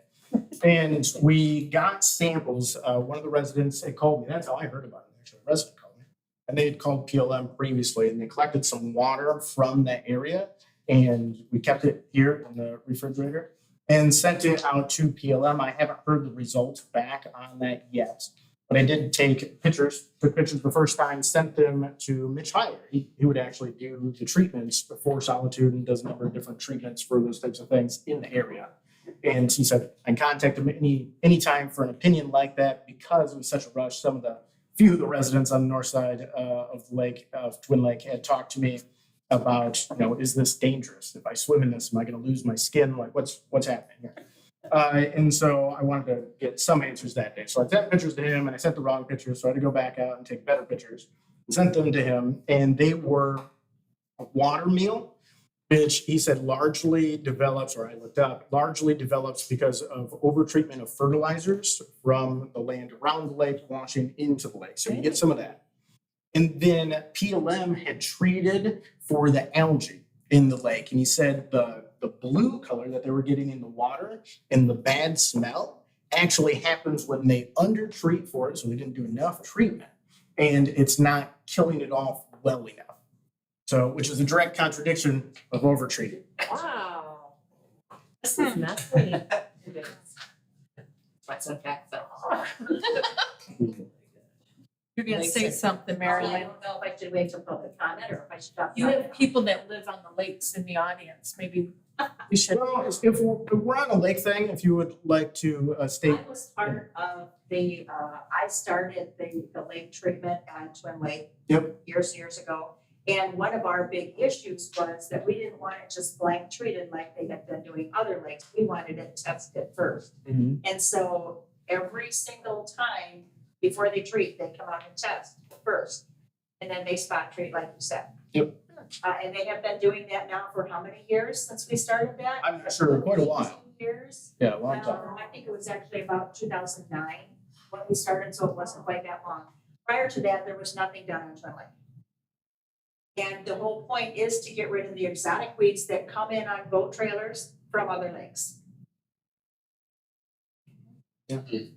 And we got samples. One of the residents had called me. That's how I heard about it, actually. A resident called me. And they had called PLM previously, and they collected some water from that area. And we kept it here in the refrigerator and sent it out to PLM. I haven't heard the results back on that yet. But I did take pictures, took pictures the first time, sent them to Mitch Heiler. He would actually do the treatments before Solitude and does a number of different treatments for those types of things in the area. And he said, I contact him anytime for an opinion like that because it was such a rush. Few of the residents on the north side of the lake, of Twin Lake, had talked to me about, is this dangerous? If I swim in this, am I going to lose my skin? Like, what's happening here? And so I wanted to get some answers that day. So I sent pictures to him and I sent the wrong pictures. So I had to go back out and take better pictures and sent them to him. And they were a water meal, which he said largely develops, or I looked up, largely develops because of overtreatment of fertilizers from the land around the lake washing into the lake. So you get some of that. And then PLM had treated for the algae in the lake. And he said the blue color that they were getting in the water and the bad smell actually happens when they undertreat for it. So they didn't do enough treatment. and it's not killing it off well enough. So, which is a direct contradiction of overtreating. Wow. This is messy. What's a backfill? You're gonna say something, I Marilyn. don't know if I should wait till public comment or if I should talk. You have people that live on the lakes in the audience, maybe we should. Well, if we're on a lake thing, if you would like to state. I was part of the, I started the lake treatment on Twin Lake. Yep. Years ago. And one of our big issues was that we didn't want it just blank treated like they had been doing other lakes. We wanted it tested first. And so every single time before they treat, they come out and test first. And then they spot treat like you said. Yep. And they have been doing that now for how many years since we started that? I'm not sure, quite a while. 2 years. Yeah, a long time. I think it was actually about 2009 when we started, so it wasn't quite that long. Prior to that, there was nothing done on Twin Lake. And the whole point is to get rid of the exotic weeds that come in on boat trailers from other lakes. Okay.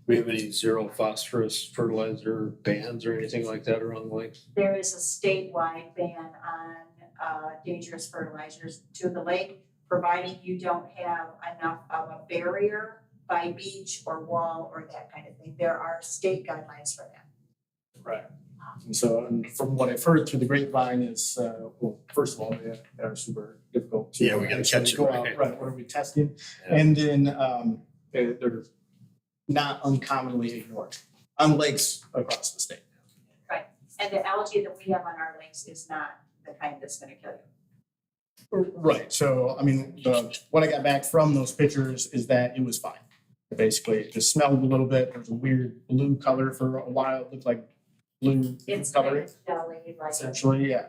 We have any zero phosphorus fertilizer bans or anything like that around the lake? There is a statewide ban on dangerous fertilizers to the lake, providing you don't have enough of a barrier by beach or wall or that kind of thing. There are state guidelines for that. Right. And so, and from what I've heard through the grapevine is, well, first of all, they are super difficult to. Yeah, we gotta catch it, go right. out, right, what are we testing? Yeah. And then, they're not uncommonly ignored on lakes across the state. And the algae that we have on our lakes is not the kind that's gonna kill you. Right, so, I mean, what I got back from those pictures is that it was fine. Basically, it just smelled a little bit, there was a weird blue color for a while, it looked like blue It's coloring. jelly, like. Essentially, yeah.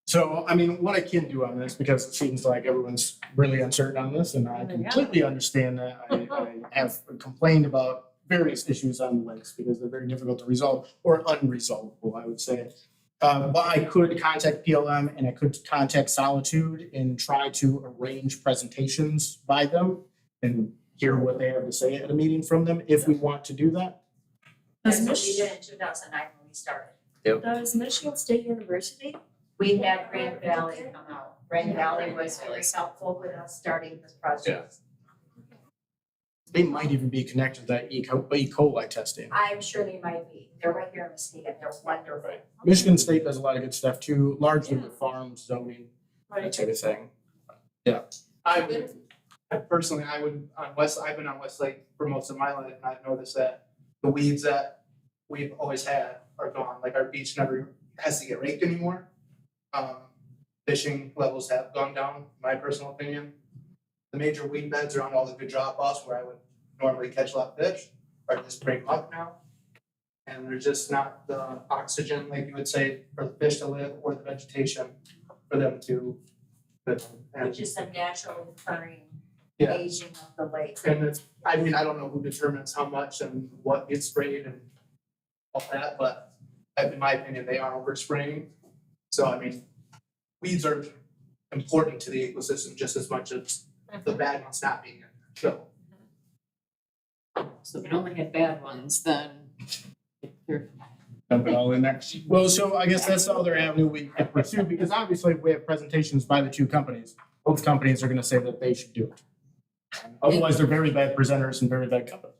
So, I mean, what I can do on this, because it seems like everyone's really uncertain on this, and I completely understand that. I have complained about various issues on the lakes because they're very difficult to resolve or unresolvable, I would say. But I could contact PLM and I could contact Solitude and try to arrange presentations by them and hear what they have to say at a meeting from them, if we want to do that. That's what we did in 2009 when we started. Does Michigan State University? We had Grand Valley come out. Grand Valley was very helpful with us starting this project. They might even be connected to that E. coli testing. I'm sure they might be. They're right here in Muskegon. They're wonderful. Michigan State does a lot of good stuff too, largely with farm zoning, that sort of thing. I personally, I've been on Westlake for most of my life, and I've noticed that the weeds that we've always had are gone. Like our beach never has to get raked anymore. Fishing levels have gone down, in my personal opinion. The major weed beds around all the good drop offs where I would normally catch a lot of fish are just break up now. And there's just not the oxygen, like you would say, for the fish to live or the vegetation for them to live. And Which is a natural occurring yeah. aging of the lake. And it's, I mean, I don't know who determines how much and what gets sprayed and all that, but in my opinion, they are overspraying. So I mean, weeds are important to the ecosystem just as much as the bad ones not being in there. So if we only had bad ones, then they're Dump it all in there. Well, so I guess that's the other avenue we could pursue, because obviously if we have presentations by the two companies, both companies are gonna say that they should do it. Otherwise, they're very bad presenters and very bad companies.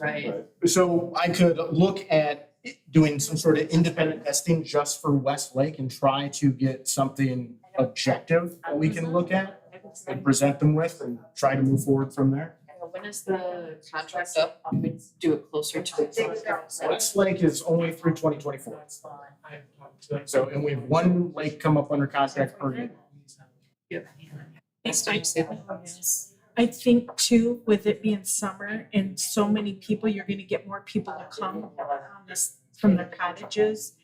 right. So I could look at doing some sort of independent testing just for Westlake and try to get something objective that we can look at and present them with and try to move forward from there. When is the contract up? We would do it closer to it. Westlake is only through 2024. So, and we have one lake come up under contract per year. I think too, with it being summer and so many people, you're gonna get more people to come on this from their cottages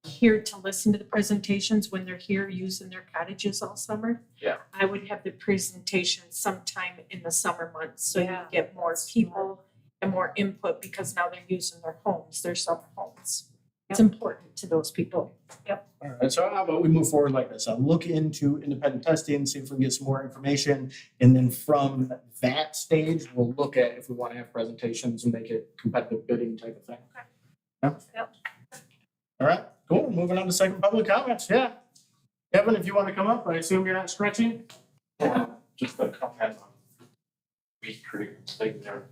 here to listen to the presentations when they're here using their cottages all summer. Yeah. I would have the presentation sometime in the summer months, so you get more people and more input because now they're using their homes, their summer homes. It's important to those people. All right, so how about we move forward like this? I'll look into independent testing, see if we can get some more information. And then from that stage, we'll look at if we want to have presentations and make it competitive bidding type of thing. Yeah? Yep. All right, cool. Moving on to second public comments. Yeah. Kevin, if you want to come up, I assume you're not stretching? Just a comment on Wheat Creek thing there.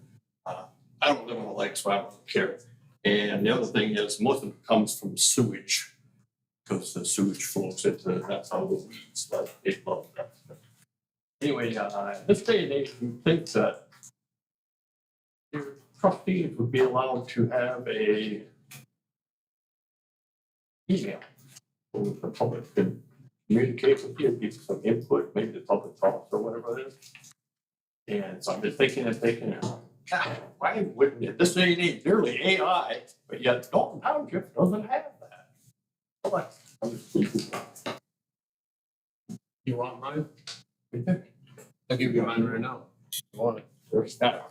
I don't live on the lake, so I don't care. And the other thing is, most of it comes from sewage. Because the sewage flows into, that's how the weeds, like, they love that. Anyway, this day and age, you think that your trustees would be allowed to have a email so the public could communicate with you, give some input, maybe the public talks or whatever it is. And so I'm just thinking, God, why wouldn't it, this day and age, nearly AI, but yet Dalton Township doesn't have that. What? You want mine? I'll give you mine right now. You want it? There's that.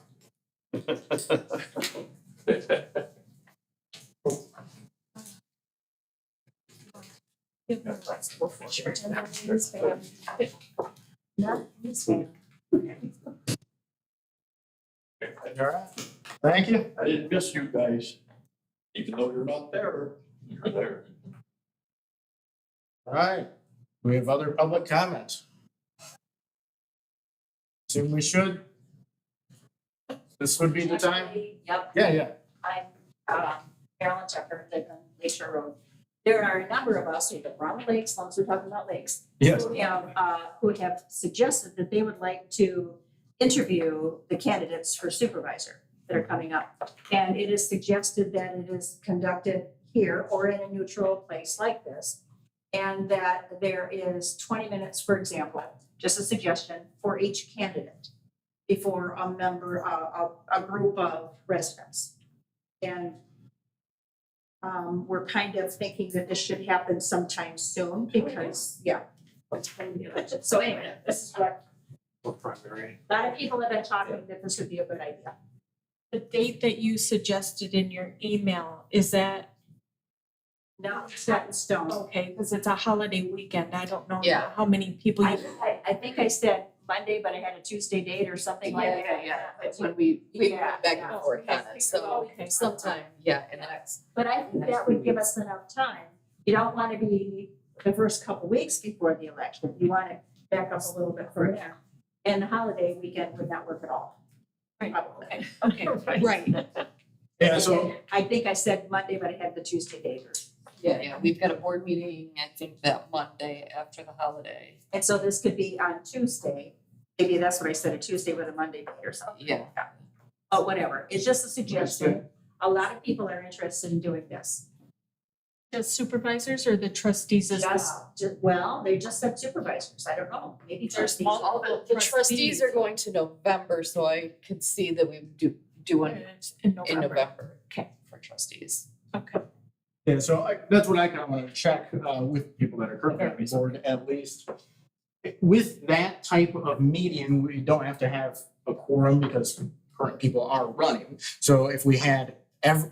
Not this one. All right. Thank you. I didn't miss you guys, even though you're not there, you're there. All right. We have other public comments. Assume we should. This would be the time. Yep, Yeah. I'm Carolyn Tucker, live on Lakeshore Road. There are a number of us, we have Ronald Lakes, as long as we're talking about lakes, Yes. who have suggested that they would like to interview the candidates for supervisor that are coming up. And it is suggested that it is conducted here or in a neutral place like this. And that there is 20 minutes, for example, just a suggestion, for each candidate before a member, a group of residents. And we're kind of thinking that this should happen sometime soon because, so anyway, this is what, Primary. a lot of people have been talking that this would be a good idea. The date that you suggested in your email, is that Not set in stone. okay? Because it's a holiday weekend. I don't know Yeah. how many people you. I think I said Monday, but I had a Tuesday date or something like that. That's when we went Yeah, back yeah. and forth on it, so Okay. sometime, in the next. But I think that would give us enough time. You don't want to be the first couple weeks before the election. You want to back up a little bit further. And the holiday weekend would not work at all. Probably. Okay, right. Yeah, so I think I said Monday, but I had the Tuesday date. Yeah, we've got a board meeting, I think that Monday after the holiday. And so this could be on Tuesday. Maybe that's what I said, a Tuesday with a Monday date or something. Yeah. But whatever, it's just a suggestion. A lot of people are interested in doing this. The supervisors or the trustees as well? Well, they just said supervisors. I don't know. Maybe There's trustees. multiple The trustees are going to November, so I could see that we do one In in November. Okay. For trustees. Okay. yeah, so that's what I kind of want to check with people that are currently on the board at least. With that type of meeting, we don't have to have a quorum because current people are running. So if we had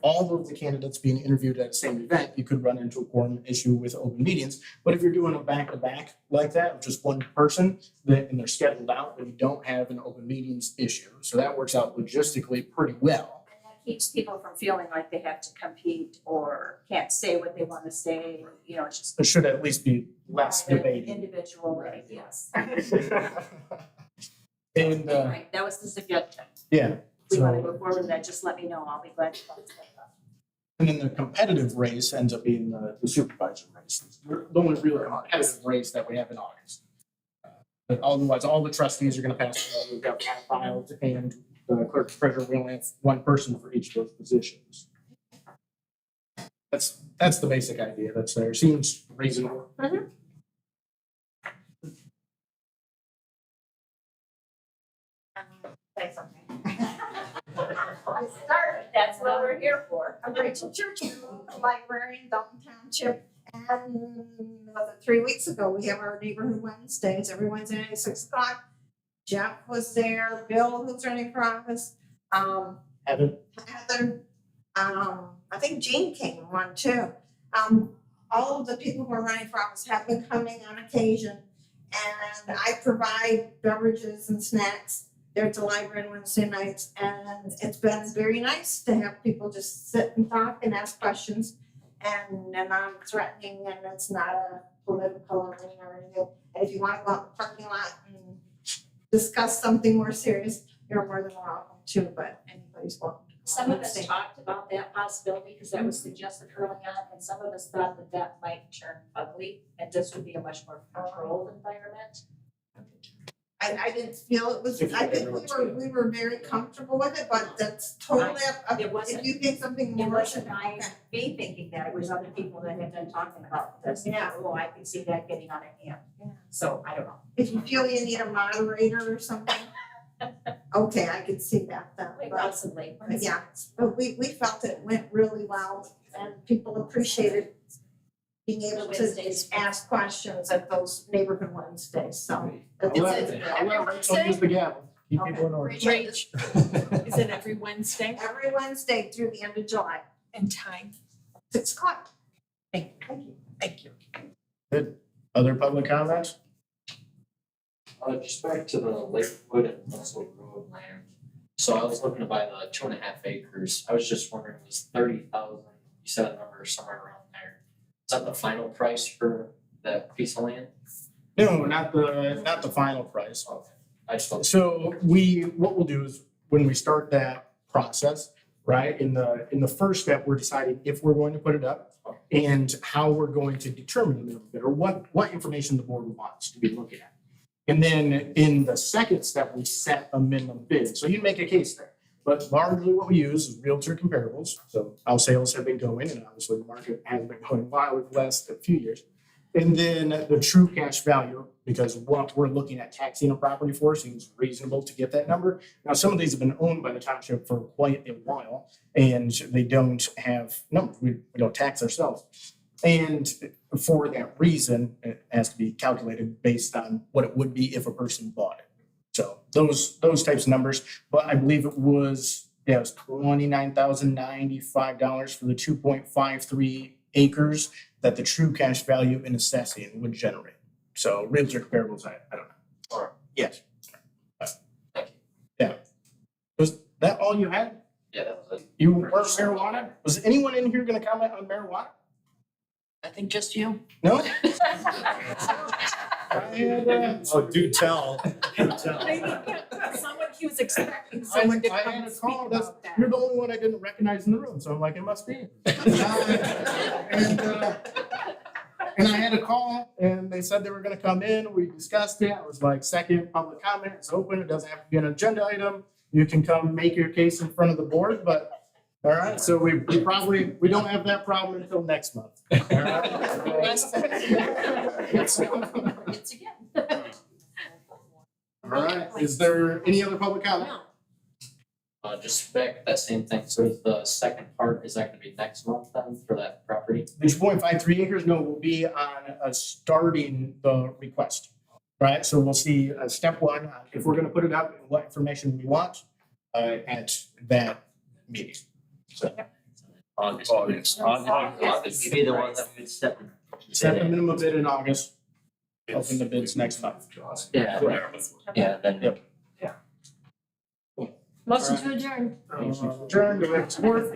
all of the candidates being interviewed at the same event, you could run into a quorum issue with open meetings. But if you're doing a back-to-back like that, with just one person, and they're scheduled out, then you don't have an open meetings issue. So that works out logistically pretty well. And that keeps people from feeling like they have to compete or can't say what they want to say. You know, it's just. There should at least be less debating. Individual ideas. And, Right, that was the suggestion. yeah. If we want to So, move forward with that, just let me know. I'll be glad to talk about that. and then the competitive race ends up being the supervisor race. The only real competitive race that we have in August. But otherwise, all the trustees are gonna pass. We've got five files and the clerk treasurer, we only have one person for each of those positions. That's the basic idea that's there. Seems reasonable. Say something. I started, that's what we're here for. I'm Rachel Churchill, a librarian, Dalton Township. And was it 3 weeks ago, we have our neighborhood Wednesdays, every Wednesday night at 6 o'clock. Jeff was there, Bill, who's running for office, Evan, Heather, I think Jean came one too. All of the people who are running for office have been coming on occasion. And I provide beverages and snacks there at the library on Wednesday nights. And it's been very nice to have people just sit and talk and ask questions. And non-threatening, and it's not a political arena or anything. And if you want to go out in the parking lot and discuss something more serious, you're more than welcome to, but anybody's welcome. Some of us talked about that possibility because that was suggested early on, and some of us thought that that might turn ugly and this would be a much more controlled environment. I didn't feel it was, I think we were very comfortable with it, but that's totally up, It wasn't- if you think something It more. wasn't me thinking that, it was other people that had been talking about this. Yeah. Oh, I can see that getting out of hand. So I don't know. If you feel you need a moderator or something, okay, I could see that then, but. Possibly. But yeah, but we felt it went really well and people appreciated being able to Wednesdays. ask questions at those neighborhood Wednesdays, so. I'll it's- let Rachel use the gavel. Keep people in order. Rach, is it every Wednesday Every Wednesday through the end of July, and time? 6:00. Thank you. Thank you. Good. Other public comments? Just back to the Lakewood and Russell Road land. So I was looking to buy the 2.5 acres. I was just wondering, was 30,000, you said a number somewhere around there. Is that the final price for that piece of land? No, not the final price. I just thought. So what we'll do is when we start that process, right, in the first step, we're deciding if we're going to put it up and how we're going to determine the minimum bid or what information the board wants to be looking at. And then in the second step, we set a minimum bid. So you make a case there. But largely what we use is realtor comparables. So how sales have been going, and obviously the market has been going wild over the last few years. And then the true cash value, because what we're looking at taxing a property for seems reasonable to get that number. Now, some of these have been owned by the township for quite a while, and they don't have numbers. We don't tax ourselves. And for that reason, it has to be calculated based on what it would be if a person bought it. So those types of numbers, but I believe it was $29,095 for the 2.53 acres that the true cash value in assessing would generate. So realtor comparables, I don't know. Or yes. Thank you. Yeah. Was that all you had? Yeah, that was it. You weren't marijuana? Was anyone in here gonna comment on marijuana? I think just you. No? I had, Oh, do tell, do tell. Someone, he was expecting someone to I come had and a speak call, that's, about that. you're the only one I didn't recognize in the room, so I'm like, it must be. And I had a call and they said they were gonna come in, we discussed it, I was like, second public comment, it's open, it doesn't have to be an agenda item. You can come make your case in front of the board, but, all right, so we don't have that problem until next month. All right? It's again. All right, is there any other public comment? Just back that same thing. So is the second part, is that gonna be next month then for that property? The 2.53 acres, no, will be on starting the request, right? So we'll see step one, if we're gonna put it up and what information we want at that meeting. So August. August. August would be the one that would step. set the minimum bid in August, open the bids next month. Yeah, then. Yep. Motion to adjourn. Adjourn, do we have support?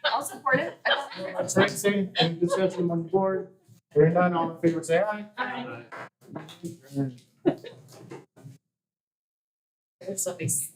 I'll support it. Tracy, any discussion on the board? Hearing none, all in favor, say aye. Aye. Aye. Somebody's